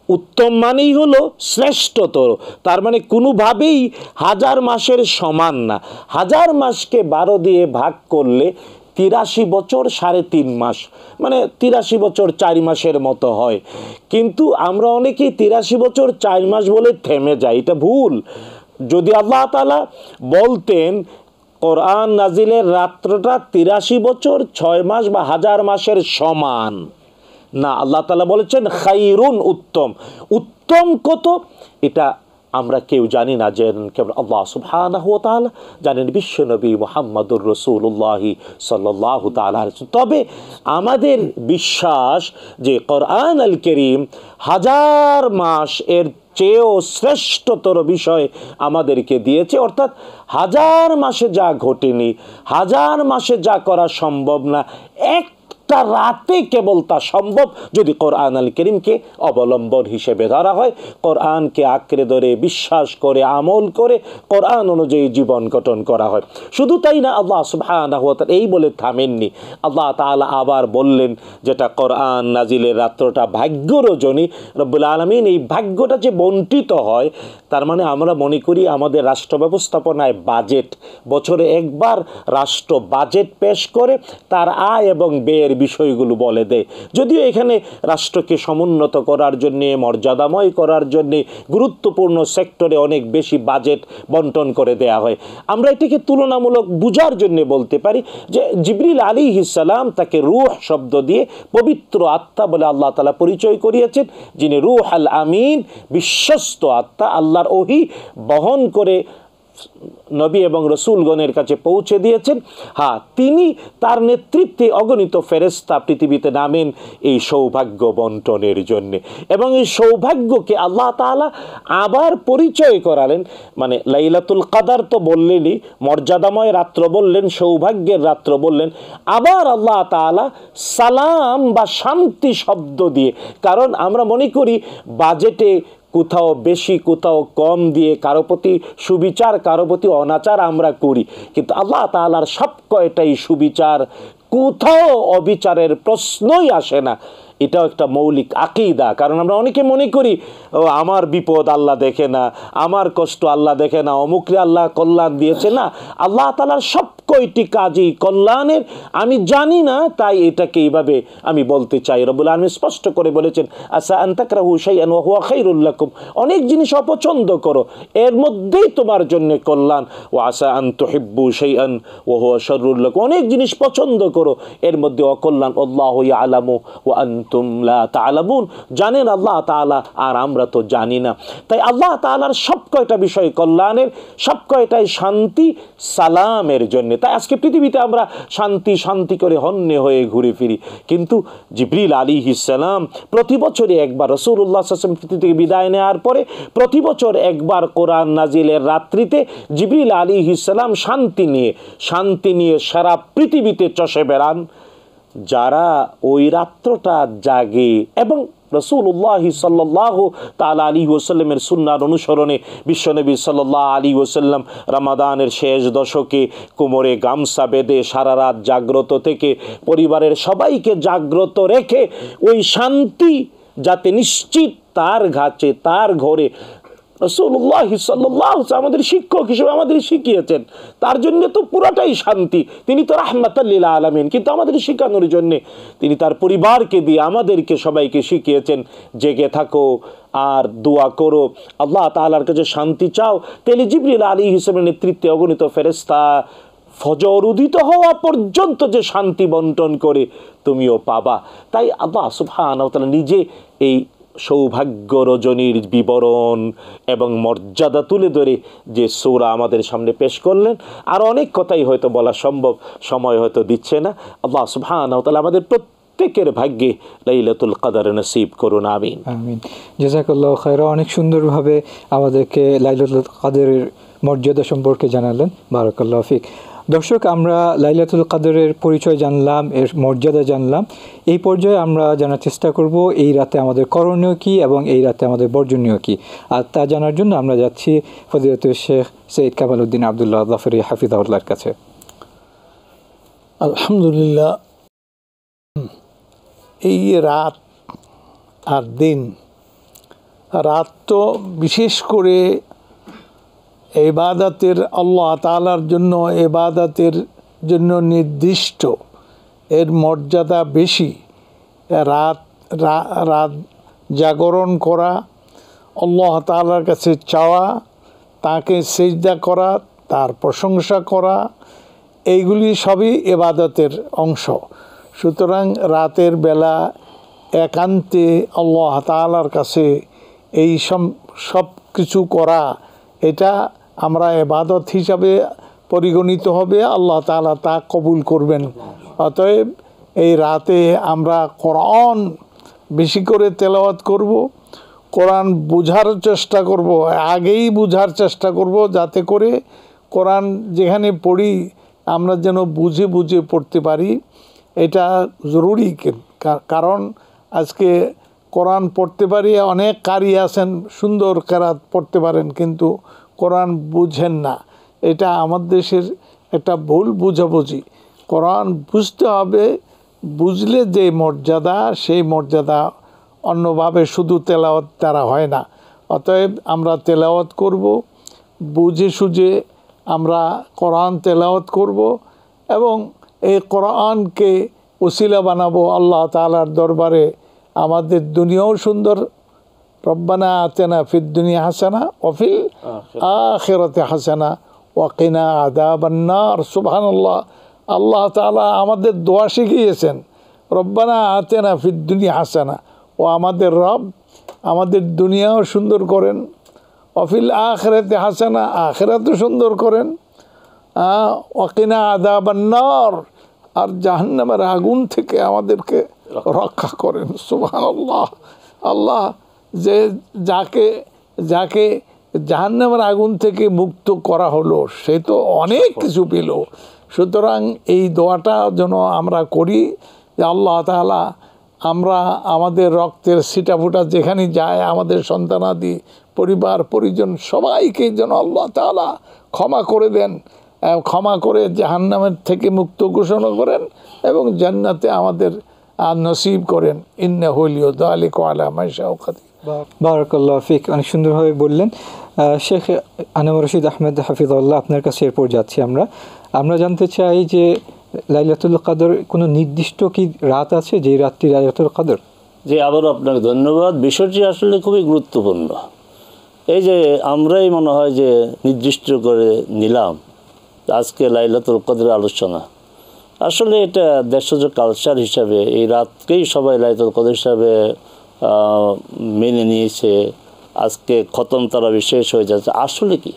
উত্তম মানেই হলো শ্রেষ্ঠতর, তার মানে কোনোভাবেই 1000 মাসের সমান না। 1000 মাসকে 12 দিয়ে ভাগ করলে 83 বছর 3.5 মাস, মানে 83 বছর 4 মাসের মতো হয়। কিন্তু আমরা অনেকেই 83 বছর 4 মাস বলে থেমে যাই, এটা ভুল। যদি আল্লাহ তাআলা বলতেন কোরআন নাজিলের রাত্রটা 83 বছর 6 মাস বা 1000 মাসের সমান, না, আল্লাহ তাআলা বলেছেন খায়রুন, উত্তম। উত্তম কত এটা আমরা কেউ জানি না, যে কেবল আল্লাহ সুবহানাহু ওয়া তাআলা জানেন, বিশ্বনবী মুহাম্মদুর রাসূলুল্লাহ সাল্লাল্লাহু তাআলা। তবে আমাদের বিশ্বাস যে কোরআনুল কারীম 1000 মাস এর চেয়েও শ্রেষ্ঠতর বিষয় আমাদেরকে দিয়েছে। অর্থাৎ 1000 মাসে যা ঘটেনি, 1000 মাসে যা করা সম্ভব না, একটা রাতে কেবল তা সম্ভব যদি কোরআনুল কারীমকে অবলম্বন হিসেবে ধরা হয়, কোরআনকে আঁকড়ে ধরে বিশ্বাস করে আমল করে কোরআন অনুযায়ী জীবন গঠন করা হয়। শুধু তাই না, আল্লাহ সুবহানাহু ওয়া তাআলা এই বলে থামেননি। আল্লাহ তাআলা আবার বললেন, যেটা কোরআন নাজিলের রাত্রটা ভাগ্য রজনী, রব্বুল আলামিন এই ভাগ্যটা যে বন্টিত হয়, তার মানে আমরা মনে করি আমাদের রাষ্ট্র ব্যবস্থাপনায় বাজেট, বছরে একবার রাষ্ট্র বাজেট পেশ করে তার আয় এবং ব্যয়ের বিষয়গুলো বলে দেয়। যদিও এখানে রাষ্ট্রকে সমুন্নত করার জন্যে, মর্যাদাময় করার জন্যে গুরুত্বপূর্ণ সেক্টরে অনেক বেশি বাজেট বন্টন করে দেয়া হয়। আমরা এটাকে তুলনামূলক বুঝার জন্য বলতে পারি যে জিবরিল আলাইহিস সালাম তাকে রূহ শব্দ দিয়ে পবিত্র আত্মা বলে আল্লাহ তাআলা পরিচয় করিয়েছেন, যিনি রূহ আল আমিন, বিশ্বস্ত আত্মা, আল্লাহর ওহী বহন করে নবী এবং রসুলগণের কাছে পৌঁছে দিয়েছেন। হ্যাঁ, তিনি তার নেতৃত্বে অগণিত ফেরেশতা পৃথিবীতে নামেন এই সৌভাগ্য বন্টনের জন্যে, এবং এই সৌভাগ্যকে আল্লাহ তাআলা আবার পরিচয় করালেন। মানে লাইলাতুল কদর তো বললেনই, মর্যাদাময় রাত্র বললেন, সৌভাগ্যের রাত্র বললেন, আবার আল্লাহ তাআলা সালাম বা শান্তি শব্দ দিয়ে, কারণ আমরা মনে করি বাজেটে কোথাও বেশি কোথাও কম দিয়ে কারো প্রতি সুবিচার কারো প্রতি অনাচার আমরা করি, কিন্তু আল্লাহ তাআলার সব কয়টাই সুবিচার, কোথাও অবিচারের প্রশ্নই আসে না। এটাও একটা মৌলিক আকীদা। কারণ আমরা অনেকে মনে করি ও আমার বিপদ আল্লাহ দেখে না, আমার কষ্ট আল্লাহ দেখে না, অমুকরে আল্লাহ কল্যাণ দিয়েছে না। আল্লাহ তাআলার সব কয়টি কাজই কল্যাণের, আমি জানি না তাই এটাকে এইভাবে আমি বলতে চাই। রব্বুল আলামিন স্পষ্ট করে বলেছেন, আসা আন তাকরাহু শাইআন ওয়া হুয়া খায়রুল লাকুম, অনেক জিনিস অপছন্দ করো, এর মধ্যেই তোমার জন্য কল্যাণ। ওয়া আসা আন তুহিব্বু শাইআন ওয়া হুয়া শাররুল লাকুম, অনেক জিনিস পছন্দ করো, এর মধ্যে অকল্যাণ। আল্লাহু ইয়ালামু ওয়া আনতুম লা তা'লামুন, জানেন আল্লাহ তাআলা আর আমরা তো জানি না। তাই আল্লাহ তাআলার সব কয়টা বিষয় কল্যাণের, সব কয়টাই শান্তি সালামের জন্য। তাই আজকে পৃথিবীতে আমরা শান্তি শান্তি করে হন্যে হয়ে ঘুরে ফিরি, কিন্তু জিবরিল আলাইহিস সালাম প্রতি বছরই একবার, রাসূলুল্লাহ সাল্লাল্লাহু আলাইহি ওয়াসাল্লাম পৃথিবী থেকে বিদায় নেওয়ার পরে প্রতি বছর একবার কোরআন নাজিলের রাত্রিতে জিবরিল আলাইহিস সালাম শান্তি নিয়ে সারা পৃথিবীতে চষে বেড়ান। যারা ওই রাত্রটা জাগে এবং রাসূলুল্লাহ সাল্লাল্লাহু তাআলা আলাইহি ওয়াসাল্লামের সুন্নাহর অনুসরণে বিশ্বনবী সাল্লাল্লাহু আলাইহি ওয়াসাল্লাম রমাদানের শেষ দশকে কোমরে গামছা বেঁধে সারা রাত জাগ্রত থেকে পরিবারের সবাইকে জাগ্রত রেখে ওই শান্তি যাতে নিশ্চিত তার কাছে তার ঘরে, রাসূলুল্লাহ সাল্লাল্লাহু আলাইহি আমাদের শিক্ষক হিসেবে আমাদের শিখিয়েছেন, তার জন্য তো পুরাটাই শান্তি, তিনি তো রাহমাতাল লিল আলামিন, কিন্তু আমাদের শিখানোর জন্য তিনি তার পরিবারকে দিয়ে আমাদেরকে সবাইকে শিখিয়েছেন, জেগে থাকো আর দোয়া করো, আল্লাহ তাআলার কাছে শান্তি চাও। তাহলে জিবরিল আলাইহিস সালামের নেতৃত্বে অগণিত ফেরেশতা ফজর উদিত হওয়া পর্যন্ত যে শান্তি বন্টন করে তুমিও পাবা। তাই আল্লাহ সুবহানাহু ওয়া তাআলা নিজে এই সৌভাগ্য রজনীর বিবরণ এবং মর্যাদা তুলে ধরে যে সূরা আমাদের সামনে পেশ করলেন। আর অনেক কথাই হয়তো বলা সম্ভব, সময় হয়তো দিচ্ছে না। আল্লাহ সুবহানাহু ওয়া তাআলা আমাদের প্রত্যেকের ভাগ্যে লাইলাতুল কদর নসিব করুন, আমিন আমিন। জাযাকাল্লাহু খায়রা, অনেক সুন্দরভাবে আমাদেরকে লাইলাতুল কদরের মর্যাদা সম্পর্কে জানালেন, বারাকাল্লাহু ফিক। দর্শক, আমরা লাইলাতুল কদরের পরিচয় জানলাম, এর মর্যাদা জানলাম। এই পর্যায়ে আমরা জানার চেষ্টা করব এই রাতে আমাদের করণীয় কী এবং এই রাতে আমাদের বর্জনীয় কী। আর তা জানার জন্য আমরা যাচ্ছি ফজিলাতুল শেখ সৈয়দ কামাল উদ্দিন আবদুল্লাহ জাফরি হাফিজাহুল্লাহর কাছে। আলহামদুলিল্লাহ, এই রাত আর দিন, রাত তো বিশেষ করে ইবাদতের, আল্লাহ তাআলার জন্য ইবাদতের জন্য নির্দিষ্ট, এর মর্যাদা বেশি। রাত জাগরণ করা, আল্লাহ তাআলার কাছে চাওয়া, তাকে সিজদা করা, তার প্রশংসা করা, এইগুলি সবই ইবাদতের অংশ। সুতরাং রাতের বেলা একান্তে আল্লাহ তাআলার কাছে এই সব কিছু করা, এটা আমরা ইবাদত হিসাবে পরিগণিত হবে, আল্লাহ তাআলা তা কবুল করবেন। অতএব এই রাতে আমরা কোরআন বেশি করে তেলাওয়াত করব, কোরআন বোঝার চেষ্টা করব, আগেই বোঝার চেষ্টা করব, যাতে করে কোরআন যেখানে পড়ি আমরা যেন বুঝে বুঝে পড়তে পারি। এটা জরুরি, কারণ আজকে কোরআন পড়তে পারি, অনেক কারি আছেন সুন্দর কেরাত পড়তে পারেন, কিন্তু কোরআন বুঝেন না। এটা আমাদের দেশের একটা ভুল বুঝাবুঝি। কোরআন বুঝতে হবে, বুঝলে যে মর্যাদা, সেই মর্যাদা অন্যভাবে শুধু তেলাওয়াত দ্বারা হয় না। অতএব আমরা তেলাওয়াত করব, বুঝে সুঝে আমরা কোরআন তেলাওয়াত করব এবং এই কোরআনকে ওসিলা বানাবো আল্লাহ তাআলার দরবারে। আমাদের দুনিয়াও সুন্দর, রব্বানা আতিনা ফিদ দুনিয়া হাসানা ওয়া ফিল আখিরাতি হাসানা ওয়া কিনা আযাবান নার। সুবহানাল্লাহ, আল্লাহ তাআলা আমাদের দোয়া শিখিয়েছেন, রব্বানা আতিনা ফিদ দুনিয়া হাসানা, ও আমাদের রব আমাদের দুনিয়াও সুন্দর করেন, অফিল আখিরাতি হাসানা, আখিরাতও সুন্দর করেন, ওয়াকিনা আযাবান নার, আর জাহান্নামের আগুন থেকে আমাদেরকে রক্ষা করেন। সুবহানাল্লাহ। আল্লাহ যে যাকে জাহান্নামের আগুন থেকে মুক্ত করা হলো সে তো অনেক কিছু পেল। সুতরাং এই দোয়াটা যেন আমরা করি যে আল্লাহ তাআলা আমরা আমাদের রক্তের ছিটাফোঁটা যেখানে যায়, আমাদের সন্তানাদি পরিবার পরিজন সবাইকে যেন আল্লাহ তাআলা ক্ষমা করে দেন, ক্ষমা করে জাহান্নামের থেকে মুক্ত ঘোষণা করেন এবং জান্নাতে আমাদের নসিব করেন। ইন্নাহু লিযালিকা আলা মা শাআ কাদির। বারাকাল্লাহু ফিক, অনেক সুন্দরভাবে বললেন। শেখ আনোয়ার রশিদ আহমেদ হাফিজাহুল্লাহ, আপনার কাছে এরপর যাচ্ছি আমরা জানতে চাই যে লাইলাতুল কদর কোনো নির্দিষ্ট কি রাত আছে যে রাতটি লাইলাতুল কদর? যে আবারও আপনাকে ধন্যবাদ। বিষয়টি আসলে খুবই গুরুত্বপূর্ণ। এই যে আমরাই মনে হয় যে নির্দিষ্ট করে নিলাম আজকে লাইলাতুল কদরের আলোচনা, আসলে এটা দেশজ কালচার হিসাবে এই রাতকেই সবাই লাইলাতুল কদর হিসাবে মেনে নিয়েছে। আজকে খতম তারা বিশেষ হয়ে যাচ্ছে। আসলে কি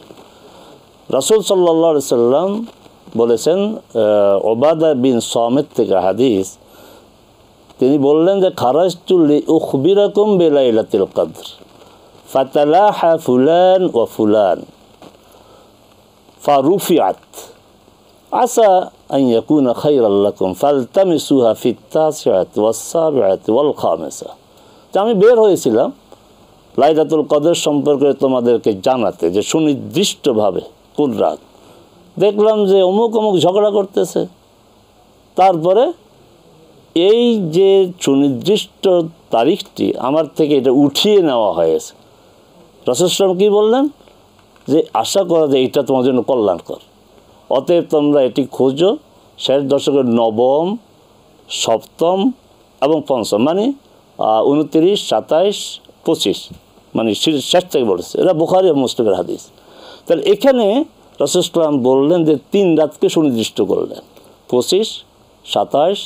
রাসূল সাল্লাল্লাহু আলাইহি সাল্লাম বলেছেন, ওবাদা বিন সামিত থেকে হাদিস, তিনি বললেন যে খারাজতু লিউখবিরাকুম বিলাইলাতিল কদর ফাতালাহা ফুলান ওয়া ফুলান ফারুফিআত আসা আন ইয়াকুনা খায়রাল লাকুম ফালতামিসুহা ফিত তাসিআতি ওয়াস সাবিআতি ওয়াল খামিসা। আমি বের হয়েছিলাম লাইলাতুল কদর সম্পর্কে তোমাদেরকে জানাতে, যে সুনির্দিষ্টভাবে কোন রাত। দেখলাম যে অমুক অমুক ঝগড়া করতেছে, তারপরে এই যে সুনির্দিষ্ট তারিখটি আমার থেকে এটা উঠিয়ে নেওয়া হয়েছে। রাসূল সাল্লাল্লাহু আলাইহি ওয়াসাল্লাম কি বললেন যে আশা করা যায় এটা তোমার জন্য কল্যাণকর, অতএব তোমরা এটি খোঁজো শেষ দশকের নবম, সপ্তম এবং পঞ্চম, মানে 29, 27, 25, মানে শেষ থেকে বলেছে। এটা বুখারী ও মুসলিমের হাদিস। তাহলে এখানে রাসূল সাল্লাল্লাহু আলাইহি ওয়াসাল্লাম বললেন যে 3 রাতকে সুনির্দিষ্ট করলেন, 25, 27,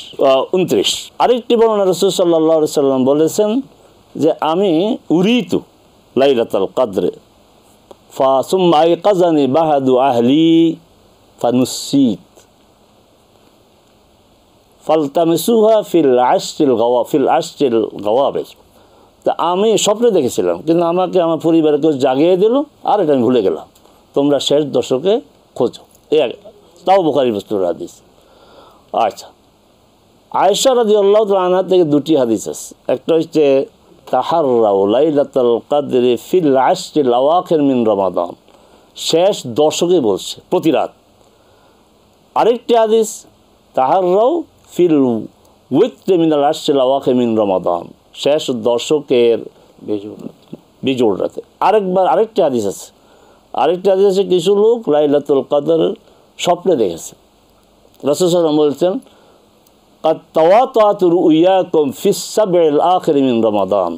29। আরেকটি বর্ণনা রাসূল সাল্লাল্লাহু আলাইহি ওয়াসাল্লাম বলেছেন যে আমি উরিতু লাইলাতুল কদর ফাসুম্মা আইকাযানি বাহাদু আহলি ফানুসিত ফালতামিসুহা ফিল আশরিল গাওয়াবির। তা আমি স্বপ্নে দেখেছিলাম, কিন্তু আমাকে আমার পরিবারকে জাগিয়ে দিল, আর এটা আমি ভুলে গেলাম। তোমরা শেষ দশকে খোঁজো। তাও বুখারী মুসলিমের হাদিস। আচ্ছা, আয়েশা রাদিয়াল্লাহু তাআলা আনহা থেকে 2টি হাদিস আছে। একটা হচ্ছে তাহাররাউ লাইলাতুল কদরি ফিল আশরিল আওয়াখির মিন রমাদান, শেষ দশকে বলছে প্রতি রাত। আরেকটি হাদিস তাহাররাউ ফিল উইত্রি মিনাল আশরিল আওয়াখির মিন রমাদান, শেষ দশকের বিজোড় রাতে। আরেকটি হাদিস আছে, কিছু লোক লাইলাতুল কদর স্বপ্নে দেখেছে। রাসূল সাল্লাল্লাহু আলাইহি ওয়াসাল্লাম বলছেন قد تواطأت رؤياكم في السبع الآخر من رمضان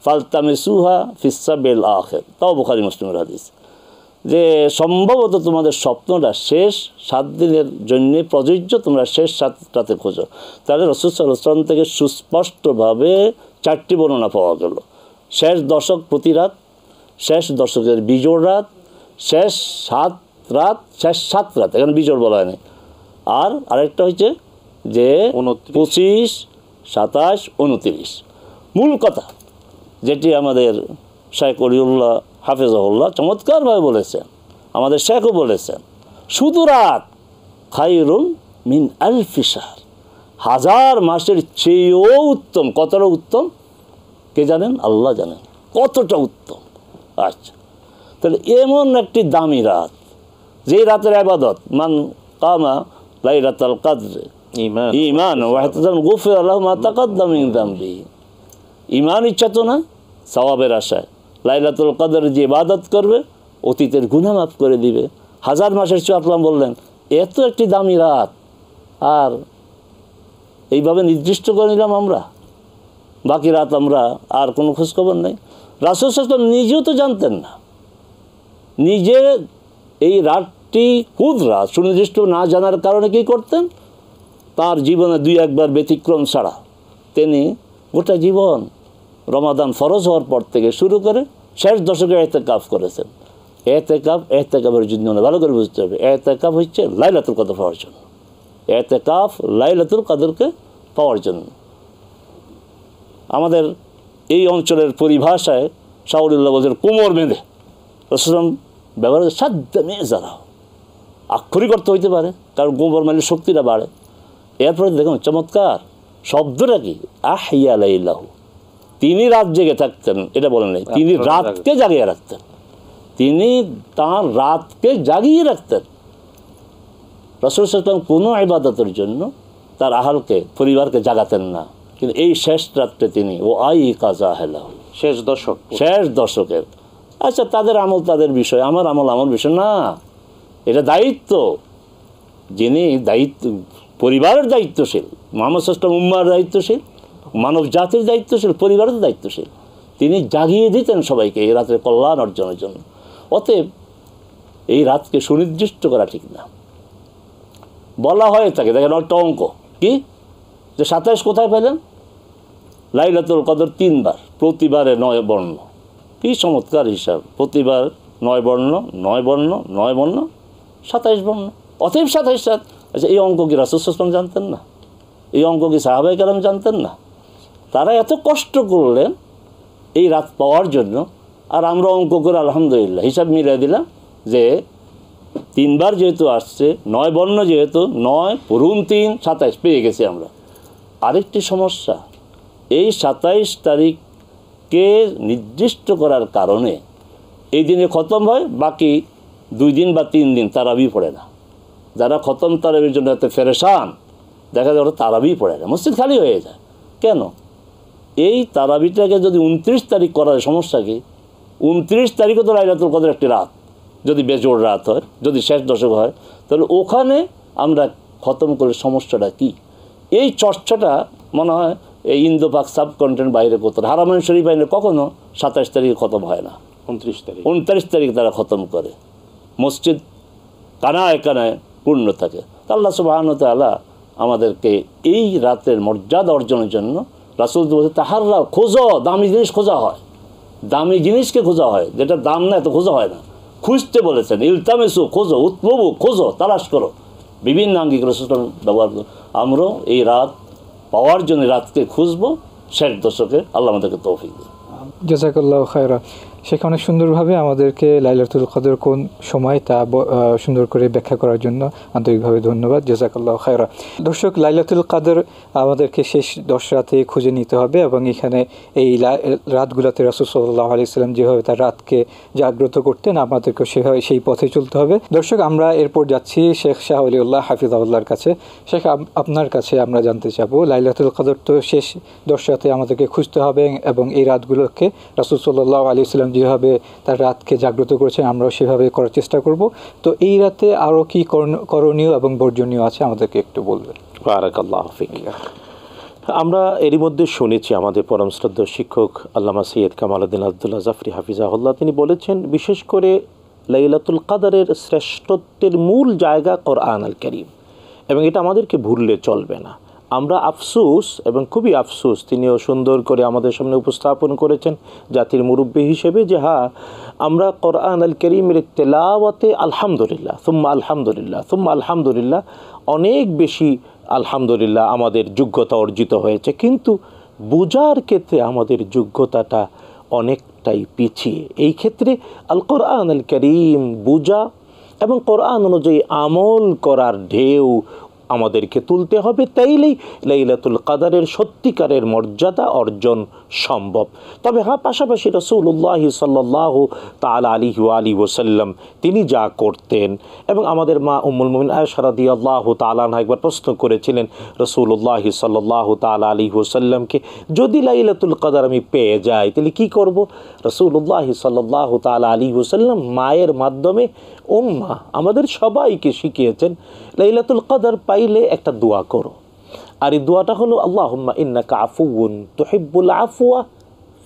فالتمسوها في السبع الآخر। তাও বুখারী মুসলিমের হাদিস, যে সম্ভবত তোমাদের স্বপ্নটা শেষ 7 দিনের জন্য প্রযোজ্য, তোমরা শেষ 7 রাতে খোঁজো। তাহলে রাসূল সাল্লাল্লাহু আলাইহি ওয়াসাল্লাম থেকে সুস্পষ্টভাবে 4টি বর্ণনা পাওয়া গেল। শেষ দশক প্রতি রাত, শেষ দশকের বিজোড় রাত, শেষ 7 রাত, শেষ 7 রাত, এখানে বিজোড় বলা হয়নি। আর আরেকটা হচ্ছে যে 25, 27, 29। মূল কথা যেটি আমাদের শেখ ওলিউল্লাহ হাফেজাহুল্লাহ চমৎকারভাবে বলেছেন, আমাদের শেখও বলেছেন, শুধু রাত খায়রুন মিন আলফি শাহর, 1000 মাসের চেয়েও উত্তম। কতটা উত্তম কে জানেন? আল্লাহ জানেন কতটা উত্তম। আচ্ছা, তাহলে এমন একটি দামি রাত, যেই রাতের ইবাদত মান কামা লাইলাতুল কদর ঈমান ওয়া ইহতিসাবান গুফিরা লাহু মা তাকাদ্দামা মিন যামবিহি। ঈমান ইচ্ছা তো না, সওয়াবের আশায় লাইলাতুল কদর যে ইবাদত করবে অতীতের গুনাহ মাফ করে দিবে। 1000 মাসের চেয়ে আপনি বললেন এত একটি দামি রাত, আর এইভাবে নির্দিষ্ট করে নিলাম আমরা, বাকি রাত আমরা আর কোনো খোঁজখবর নেই। রাসূল সাল্লাল্লাহু আলাইহি ওয়াসাল্লাম নিজেও তো জানতেন না, নিজে এই রাতটি কোন রাত সুনির্দিষ্ট না জানার কারণে কী করতেন, তার জীবনে 2-1 বার ব্যতিক্রম ছাড়া তিনি গোটা জীবন রমাদান ফরজ হওয়ার পর থেকে শুরু করে শেষ দশকে ইতিকাফ করেছেন। ইতিকাফের জন্য ভালো করে বুঝতে হবে, ইতিকাফ হচ্ছে লাইলাতুল কদর পাওয়ার জন্য। ইতিকাফ লাইলাতুল কদরকে পাওয়ার জন্য। আমাদের এই অঞ্চলের পরিভাষায় শাওরুল্লাহ বলছেন কোমর বেঁধে, রসুলাম ব্যবহার সাধ্যে মেয়ে যারা আক্ষরিক অর্থ হইতে পারে, কারণ কোমর মানে শক্তিটা বাড়ে। এরপরে দেখুন চমৎকার শব্দটা কি, আহিয়া লাইলাহু, তিনি রাত জেগে থাকতেন, এটা বলেন নাই, তিনি রাতকে জাগিয়ে রাখতেন, তিনি তাঁর রাতকে জাগিয়ে রাখতেন। রাসূল সাল্লাল্লাহু আলাইহি ওয়াসাল্লাম কোনো ইবাদতের জন্য তার আহালকে পরিবারকে জাগাতেন না, কিন্তু এই শেষ রাত্রে তিনি ও আই কাজা হেলাহ, শেষ দশকের। আচ্ছা, তাদের আমল তাদের বিষয়, আমার আমল আমার বিষয় না, এটা দায়িত্ব। যিনি দায়িত্ব, পরিবারের দায়িত্বশীল, মুহাম্মদ সাল্লাল্লাহু আলাইহি ওয়াসাল্লাম উম্মার দায়িত্বশীল, মানব জাতির দায়িত্বশীল, পরিবারের দায়িত্বশীল, তিনি জাগিয়ে দিতেন সবাইকে এই রাতের কল্যাণ অর্জনের জন্য। অতএব এই রাতকে সুনির্দিষ্ট করা ঠিক না। বলা হয়ে থাকে, দেখেন একটা অঙ্ক কি, যে 27 কোথায় পেলেন? লাইলাতুল কদর 3 বার, প্রতিবারে 9 বর্ণ। কি চমৎকার হিসাব, প্রতিবার 9 বর্ণ 9 বর্ণ 9 বর্ণ 27 বর্ণ, অতএব 27 রাত। আচ্ছা, এই অঙ্ক কি রাসূল সাল্লাল্লাহু আলাইহি ওয়াসাল্লাম জানতেন না? এই অঙ্ক কি সাহাবায়ে কেরাম জানতেন না? তারা এত কষ্ট করলেন এই রাত পাওয়ার জন্য, আর আমরা অঙ্ক করে আলহামদুলিল্লাহ হিসাব মিলিয়ে দিলাম যে 3 বার যেহেতু আসছে, 9 বর্ণ যেহেতু, 9 × 3 27 পেয়ে গেছি আমরা। আরেকটি সমস্যা, এই 27 তারিখকে নির্দিষ্ট করার কারণে এই দিনে খতম হয়, বাকি 2 দিন বা 3 দিন তারাবি পড়ে না। যারা খতম তারাবির জন্য এত ফেরেশান, দেখা যায় ওরা তারাবি পড়ে না, মসজিদ খালি হয়ে যায়। কেন? এই তারাবিটাকে যদি 29 তারিখ করা হয়, সমস্যা কি? 29 তারিখও তো লাইলাতুল কদর একটি রাত, যদি বেজোড় রাত হয়, যদি শেষ দশক হয়, তাহলে ওখানে আমরা খতম করলে সমস্যাটা কি? এই চর্চাটা মনে হয় এই ইন্দো পাক সাবকন্টিনেন্ট বাইরে কোথাও, হারামাইন শরীফ বাইরে কখনো 27 তারিখে খতম হয় না, 29 তারিখ তারা খতম করে, মসজিদ কানায় কানায় পূর্ণ থাকে। আল্লাহ সুবহানাহু ওয়া তাআলা আমাদেরকে এই রাতের মর্যাদা অর্জনের জন্য রাসূল বলতে তাহাররা খোঁজো, দামি জিনিস খোঁজা হয়, দামি জিনিসকে খোঁজা হয়, যেটা দাম না এত খোঁজা হয় না। খুঁজতে বলেছেন, ইলতামিসু, খোঁজো, উতলবু, খোঁজো, তালাশ করো, বিভিন্ন আঙ্গিক রাসূল ব্যবহার করো। আমরাও এই রাত পাওয়ার জন্য রাতকে খুঁজবো শেষ দশকে। আল্লাহ আমাদেরকে তৌফিক দিন। জাযাকাল্লাহু খায়রা। শেখ অনেক সুন্দরভাবে আমাদেরকে লাইলাতুল কদর কোন সময় তা সুন্দর করে ব্যাখ্যা করার জন্য আন্তরিকভাবে ধন্যবাদ। জাযাকাল্লাহু খায়রা। দর্শক, লাইলাতুল কদর আমাদেরকে শেষ 10 রাতে খুঁজে নিতে হবে, এবং এখানে এই রাতগুলোতে রাসূল সাল্লাল্লাহু আলাইহি ওয়াসাল্লাম যেভাবে তার রাতকে জাগ্রত করতেন, আমাদেরকে সেভাবে সেই পথে চলতে হবে। দর্শক, আমরা এরপর যাচ্ছি শেখ শাহ ওলিউল্লাহ হাফিজাহুল্লাহর কাছে। শেখ, আপনার কাছে আমরা জানতে চাবো, লাইলাতুল কদর তো শেষ 10 রাতে আমাদেরকে খুঁজতে হবে, এবং এই রাতগুলোকে রাসূল সাল্লাল্লাহু আলাইহি ওয়াসাল্লাম যেভাবে তার রাতকে জাগ্রত করেছেন, আমরাও সেভাবে করার চেষ্টা করব। তো এই রাতে আরও কি করণীয় এবং বর্জনীয় আছে আমাদেরকে একটু বলবেন। বারাকাল্লাহু ফিক। আমরা এরই মধ্যে শুনেছি আমাদের পরম শ্রদ্ধেয় শিক্ষক আল্লামা সৈয়দ কামালউদ্দিন আব্দুল্লাহ জাফরি হাফিজাহুল্লাহ, তিনি বলেছেন বিশেষ করে লাইলাতুল কদরের শ্রেষ্ঠত্বের মূল জায়গা কোরআন আল কারীম, এবং এটা আমাদেরকে ভুললে চলবে না। আমরা আফসোস, এবং খুবই আফসোস, তিনিও সুন্দর করে আমাদের সামনে উপস্থাপন করেছেন জাতির মুরব্বী হিসেবে, যে হ্যাঁ, আমরা কোরআন আল কারীমের তেলাওয়াতে আলহামদুলিল্লাহ সুম্মা আলহামদুলিল্লাহ সুম্মা আলহামদুলিল্লাহ অনেক বেশি আলহামদুলিল্লাহ আমাদের যোগ্যতা অর্জিত হয়েছে, কিন্তু বোঝার ক্ষেত্রে আমাদের যোগ্যতাটা অনেকটাই পিছিয়ে। এই ক্ষেত্রে আল কোরআন আল কারীম বোঝা এবং কোরআন অনুযায়ী আমল করার ঢেউ আমাদেরকে তুলতে হবে, তাইলেই লাইলাতুল কদরের সত্যিকারের মর্যাদা অর্জন সম্ভব। তবে হ্যাঁ, পাশাপাশি রাসূলুল্লাহ সাল্লাল্লাহু তাআলা আলাইহি ওয়া আলিহি ওয়াসাল্লাম তিনি যা করতেন, এবং আমাদের মা উম্মুল মুমিনিন আয়েশা রাদিয়াল্লাহু তাআলা আনহা একবার প্রশ্ন করেছিলেন রাসূলুল্লাহ সাল্লাল্লাহু তাআলা আলাইহি ওয়াসাল্লামকে, যদি লাইলাতুল কদর আমি পেয়ে যাই তাহলে কি করব? রাসূলুল্লাহ সাল্লাল্লাহু তাআলা আলাইহি ওয়াসাল্লাম মায়ের মাধ্যমে উম্মাহ আমাদের সবাইকে শিখিয়েছেন, লাইলাতুল কদর পাইলে একটা দোয়া করো, আর এই দোয়াটা হলো আল্লাহুম্মা ইন্নাকা আফুউন তুহিব্বুল আফওয়া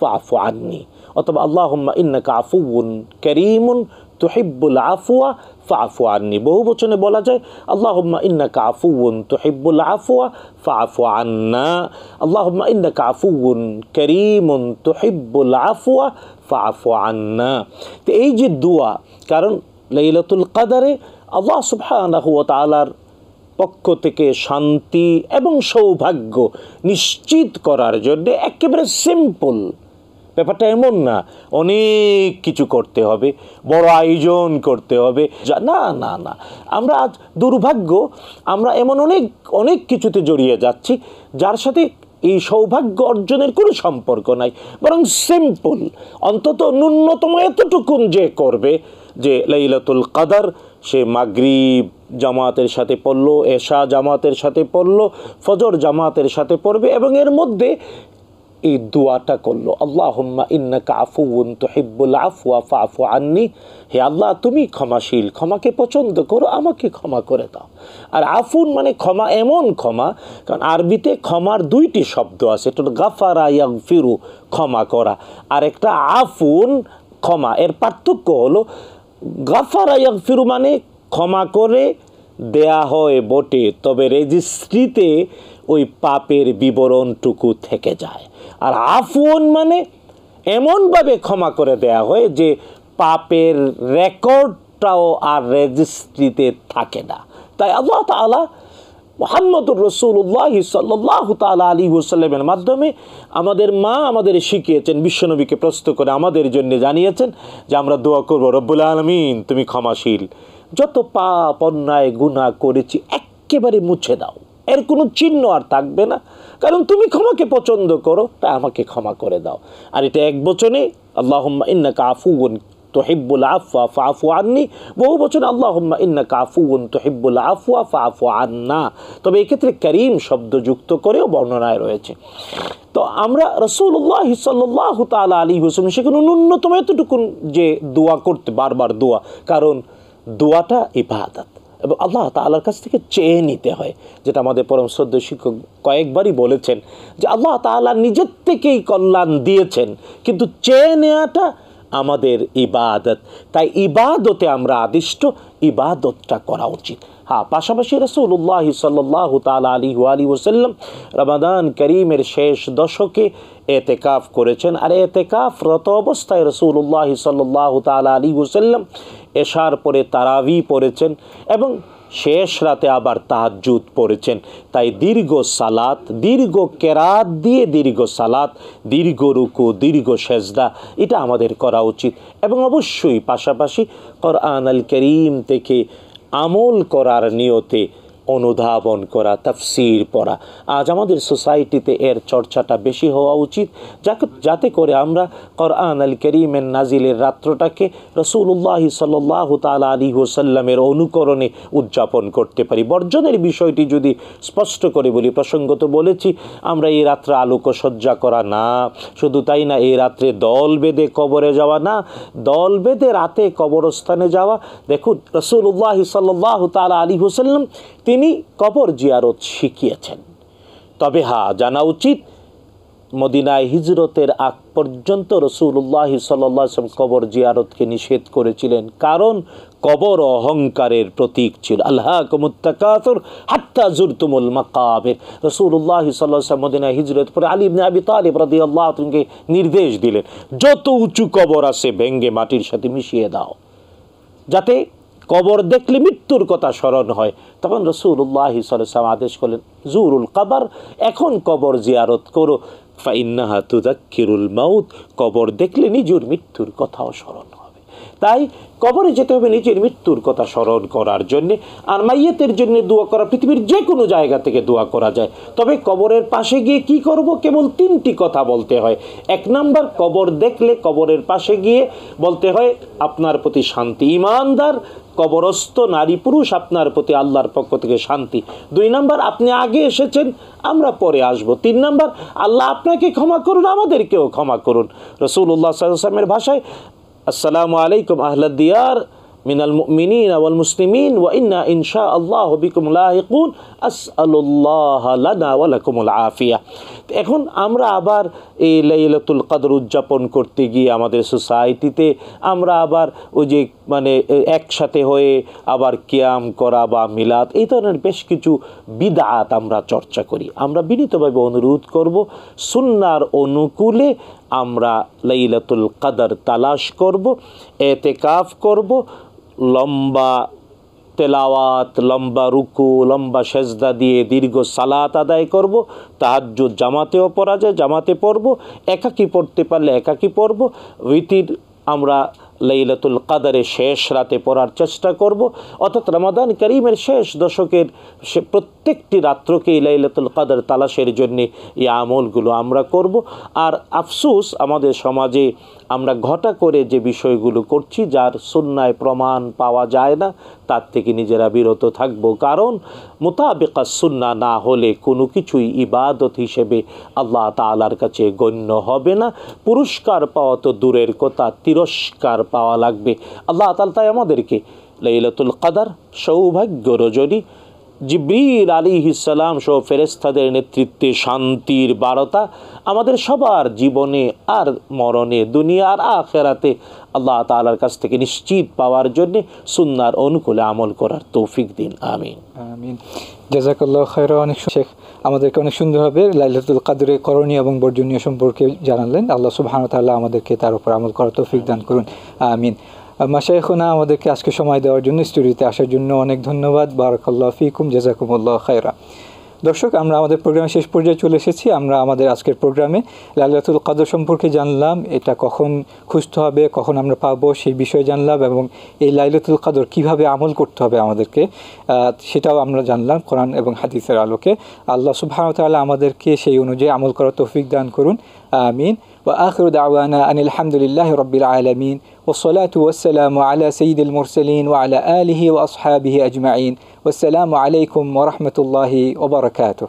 ফাআফু আন্নি, অথবা আল্লাহুম্মা ইন্নাকা আফুউন কারীমুন তুহিব্বুল আফওয়া ফাআফু আন্নি। বহু বচনে বলা যায় আল্লাহুম্মা ইন্নাকা আফুউন তুহিব্বুল আফওয়া ফাআফু আন্না, আল্লাহুম্মা ইন্নাকা আফুউন কারীমুন তুহিব্বুল আফওয়া ফাআফু আন্না। তো এই যে দোয়া, কারণ লাইলাতুল কদরে আল্লাহ সুবহানাহু ওয়া তাআলার পক্ষ থেকে শান্তি এবং সৌভাগ্য নিশ্চিত করার জন্য একেবারে সিম্পল ব্যাপারটা, এমন না অনেক কিছু করতে হবে, বড় আয়োজন করতে হবে, না না না। আমরা আজ দুর্ভাগ্য, আমরা এমন অনেক অনেক কিছুতে জড়িয়ে যাচ্ছি যার সাথে এই সৌভাগ্য অর্জনের কোনো সম্পর্ক নাই, বরং সিম্পল, অন্তত ন্যূনতম এতটুকুন যে করবে যে লাইলাতুল কদর সে মাগরিব জামাতের সাথে পড়লো, এশা জামাতের সাথে পড়লো, ফজর জামাতের সাথে পড়বে এবং এর মধ্যে এই দোয়াটা করলো, আল্লাহুম্মা ইন্নাকা আফুউন তুহিব্বুল আফওয়া ফাআফু আন্নি। হে আল্লাহ, তুমি ক্ষমাশীল, ক্ষমাকে পছন্দ করো, আমাকে ক্ষমা করে দাও। আর আফুন মানে ক্ষমা, এমন ক্ষমা, কারণ আরবিতে ক্ষমার দুইটি শব্দ আছে, এটা গাফারা ইয়াগফিরু ক্ষমা করা, আর একটা আফুন ক্ষমা। এর পার্থক্য হলো গাফারা ইয়াগফিরু মানে ক্ষমা করে দেয়া হয় বটে, তবে রেজিস্ট্রিতে ওই পাপের বিবরণটুকু থেকে যায়। আর আফুন মানে এমনভাবে ক্ষমা করে দেয়া হয় যে পাপের রেকর্ডটাও আর রেজিস্ট্রিতে থাকে না। তাই আল্লাহ তাআলা মুহাম্মদুর রাসূলুল্লাহ সাল্লাল্লাহু তাআলা আলাইহি ওয়াসাল্লামের মাধ্যমে আমাদের মা আমাদের শিখিয়েছেন, বিশ্বনবীকে প্রশ্ন করে আমাদের জন্য জানিয়েছেন যে আমরা দোয়া করব, রব্বুল আলামিন তুমি ক্ষমাশীল, যত পাপ অন্যায় গুনাহ করেছি একেবারে মুছে দাও, এর কোনো চিহ্ন আর থাকবে না, কারণ তুমি ক্ষমাকে পছন্দ করো, তাই আমাকে ক্ষমা করে দাও। আর এটা এক বচনে আল্লাহুম্মা ইন্নাকা আফুউন তুহিব্বুল আফওয়া ফাআফু আন্নি, বহু বচনে আল্লাহুম্মা ইন্নাকা আফুউন তুহিব্বুল আফওয়া ফাআফু আন্না। তবে এক্ষেত্রে করিম শব্দ যুক্ত করেও বর্ণনায় রয়েছে। তো আমরা রাসূলুল্লাহ সাল্লাল্লাহু তাআলা আলাইহি ওয়াসাল্লাম সেখানে ন্যূনতম এতটুকু যে দোয়া করতে, বারবার দোয়া, কারণ দোয়াটা ইবাদত এবং আল্লাহ তাআলার কাছ থেকে চেয়ে নিতে হয়, যেটা আমাদের পরম শ্রদ্ধেয় শিক্ষক কয়েকবারই বলেছেন যে আল্লাহ তাআলা নিজের থেকেই কল্যাণ দিয়েছেন, কিন্তু চেয়ে নেওয়াটা আমাদের ইবাদত। তাই ইবাদতে আমরা আদিষ্ট, ইবাদতটা করা উচিত। হ্যাঁ, পাশাপাশি রাসূলুল্লাহ সাল্লাল্লাহু তাআলা আলাইহি ওয়াসাল্লাম রমাদান করিমের শেষ দশকে এতেকাফ করেছেন। আর এতেকাফরত অবস্থায় রাসূলুল্লাহ সাল্লাল্লাহু তাআলা আলাইহি ওয়াসাল্লাম এশার পরে তারাবি পড়েছেন এবং শেষ রাতে আবার তাহাজ্জুদ পড়েছেন। তাই দীর্ঘ সালাত, দীর্ঘ কেরাত দিয়ে দীর্ঘ সালাত, দীর্ঘ রুকু, দীর্ঘ সেজদা, এটা আমাদের করা উচিত। এবং অবশ্যই পাশাপাশি কোরআন আল কারীম থেকে আমল করার নিয়তে অনুধাবন করা, তাফসীর পড়া। আজ আমাদের সোসাইটিতে এর চর্চাটা বেশি হওয়া উচিত, যাতে করে আমরা কোরআন আল কারীমের নাজিলের রাত্রটাকে রাসূলুল্লাহ সাল্লাল্লাহু তাআলা আলাইহি ওয়াসাল্লামের অনুকরণে উদযাপন করতে পারি। বর্জনের বিষয়টি যদি স্পষ্ট করে বলি, প্রসঙ্গত বলেছি, আমরা এই রাত্রে আলোকসজ্জা করা না, শুধু তাই না, এই রাত্রে দল বেঁধে কবরে যাওয়া না, দল বেঁধে রাতে কবরস্থানে যাওয়া। দেখুন, রাসূলুল্লাহ সাল্লাল্লাহু তাআলা আলাইহি ওয়াসাল্লাম তিনি কবর জিয়ারত শিখিয়েছেন। তবে হ্যাঁ, জানা উচিত মদিনায় হিজরতের আগ পর্যন্ত রাসূলুল্লাহ সাল্লাল্লাহু আলাইহি ওয়াসাল্লাম কবর জিয়ারতকে নিষেধ করেছিলেন, কারণ কবর অহংকারের প্রতীক ছিল। আলহাকুমুত তাকাসুর হাত্তা জুরতুমুল মাকাবির। রাসূলুল্লাহ সাল্লাল্লাহু আলাইহি ওয়াসাল্লাম মদিনায় হিজরত করে আলী ইবনে আবি তালিব রাদিয়াল্লাহু আনহুকে নির্দেশ দিলেন, যত উঁচু কবর আছে ভেঙ্গে মাটির সাথে মিশিয়ে দাও, যাতে কবর দেখলে মৃত্যুর কথা স্মরণ হয়। তখন রাসূলুল্লাহ সাল্লাল্লাহু আলাইহি ওয়াসাল্লাম আদেশ করলেন, জুরুল কবর, এখন কবর জিয়ারত করো, ফাইন্নাহা তুযাক্কিরুল মাউত, কবর দেখলে নিজের মৃত্যুর কথাও স্মরণ হবে। তাই কবরে যেতে হবে নিজের মৃত্যুর কথা স্মরণ করার জন্যে। আর মাইয়েতের জন্য দোয়া করা পৃথিবীর যে কোনো জায়গা থেকে দোয়া করা যায়, তবে কবরের পাশে গিয়ে কি করব, কেবল তিনটি কথা বলতে হয়। এক নাম্বার, কবর দেখলে কবরের পাশে গিয়ে বলতে হয় আপনার প্রতি শান্তি, ঈমানদার কবরস্থ নারী পুরুষ আপনার প্রতি আল্লাহর পক্ষ থেকে শান্তি। 2 নাম্বার, আপনি আগে এসেছেন, আমরা পরে আসব। 3 নাম্বার, আল্লাহ আপনাকে ক্ষমা করুন, আমাদেরকেও ক্ষমা করুন। রাসূলুল্লাহ সাল্লাল্লাহু আলাইহি ওয়াসাল্লামের ভাষায়, আসসালামু আলাইকুম আহলাদ দিয়ার মিনাল মুমিনিনা ওয়াল মুসলিমিন ওয়া ইন্না ইনশাআল্লাহু বিকুম লাহিকুন আসআলুল্লাহ লানা ওয়া লাকুমুল আফিয়া। এখন আমরা আবার এই লাইলাতুল কদর উদযাপন করতে গিয়ে আমাদের সোসাইটিতে আমরা আবার ওই যে মানে একসাথে হয়ে আবার কিয়াম করা বা মিলাদ এই ধরনের বেশ কিছু বিদআত আমরা চর্চা করি। আমরা বিনীতভাবে অনুরোধ করব সুন্নাহর অনুকূলে আমরা লাইলাতুল কদর তালাশ করব, এতেকাফ করব, লম্বা তেলাওয়াত, লম্বা রুকু, লম্বা সেজদা দিয়ে দীর্ঘ সালাত আদায় করব। তাহাজ্জুদ জামাতেও পড়া যায়, জামাতে পড়ব, একাকী পড়তে পারলে একাকী পড়ব। উইতির আমরা লাইলাতুল কদরের শেষ রাতে পড়ার চেষ্টা করব, অর্থাৎ রমাদান করিমের শেষ দশকের প্রত্যেকটি রাত্রকেই লাইলাতুল কদর তালাশের জন্য এই আমলগুলো আমরা করব। আর আফসোস আমাদের সমাজে আমরা ঘটা করে যে বিষয়গুলো করছি যার সুন্নায় প্রমাণ পাওয়া যায় না, তার থেকে নিজেরা বিরত থাকব। কারণ মোতাবেকা সুন্নাহ না হলে কোনো কিছুই ইবাদত হিসেবে আল্লাহ তাআলার কাছে গণ্য হবে না। পুরস্কার পাওয়া তো দূরের কথা, তিরস্কার পাওয়া লাগবে। আল্লাহ তাআলা তাই আমাদেরকে লাইলাতুল কদর সৌভাগ্য রজনী, জিবরিল আলাইহিস সালাম সহ ফেরেশতাদের নেতৃত্বে শান্তির বার্তা আমাদের সবার জীবনে আর মরণে, দুনিয়া আর আখিরাতে আল্লাহ তাআলার কাছ থেকে নিশ্চিত পাওয়ার জন্য সুন্নাহর অনুকূলে আমল করার তৌফিক দিন। আমিন আমিন। জাযাকাল্লাহু খায়রা। অনেক শেখ আমাদেরকে অনেক সুন্দরভাবে লাইলাতুল কদরের করণীয় এবং বর্জনীয় সম্পর্কে জানালেন। আল্লাহ সুবহানাহু ওয়া তাআলা আমাদেরকে তার উপর আমল করার তৌফিক দান করুন। আমিন। মাশায়েখনা আমাদেরকে আজকে সময় দেওয়ার জন্য, স্টুডিওতে আসার জন্য অনেক ধন্যবাদ। বারাকাল্লাহু ফিকুম, জাযাকুমুল্লাহু খায়রা। দর্শক, আমরা আমাদের প্রোগ্রামে শেষ পর্যায়ে চলে এসেছি। আমরা আমাদের আজকের প্রোগ্রামে লাইলাতুল কদর সম্পর্কে জানলাম, এটা কখন খুঁজতে হবে, কখন আমরা পাবো সেই বিষয়ে জানলাম, এবং এই লাইলাতুল কদর কীভাবে আমল করতে হবে আমাদেরকে সেটাও আমরা জানলাম কোরআন এবং হাদিসের আলোকে। আল্লাহ সুবহানাহু ওয়া তাআলা আমাদেরকে সেই অনুযায়ী আমল করার তৌফিক দান করুন। আমিন। وآخر دعوانا أن الحمد لله رب العالمين والصلاة والسلام على سيد المرسلين وعلى آله وأصحابه أجمعين والسلام عليكم ورحمة الله وبركاته.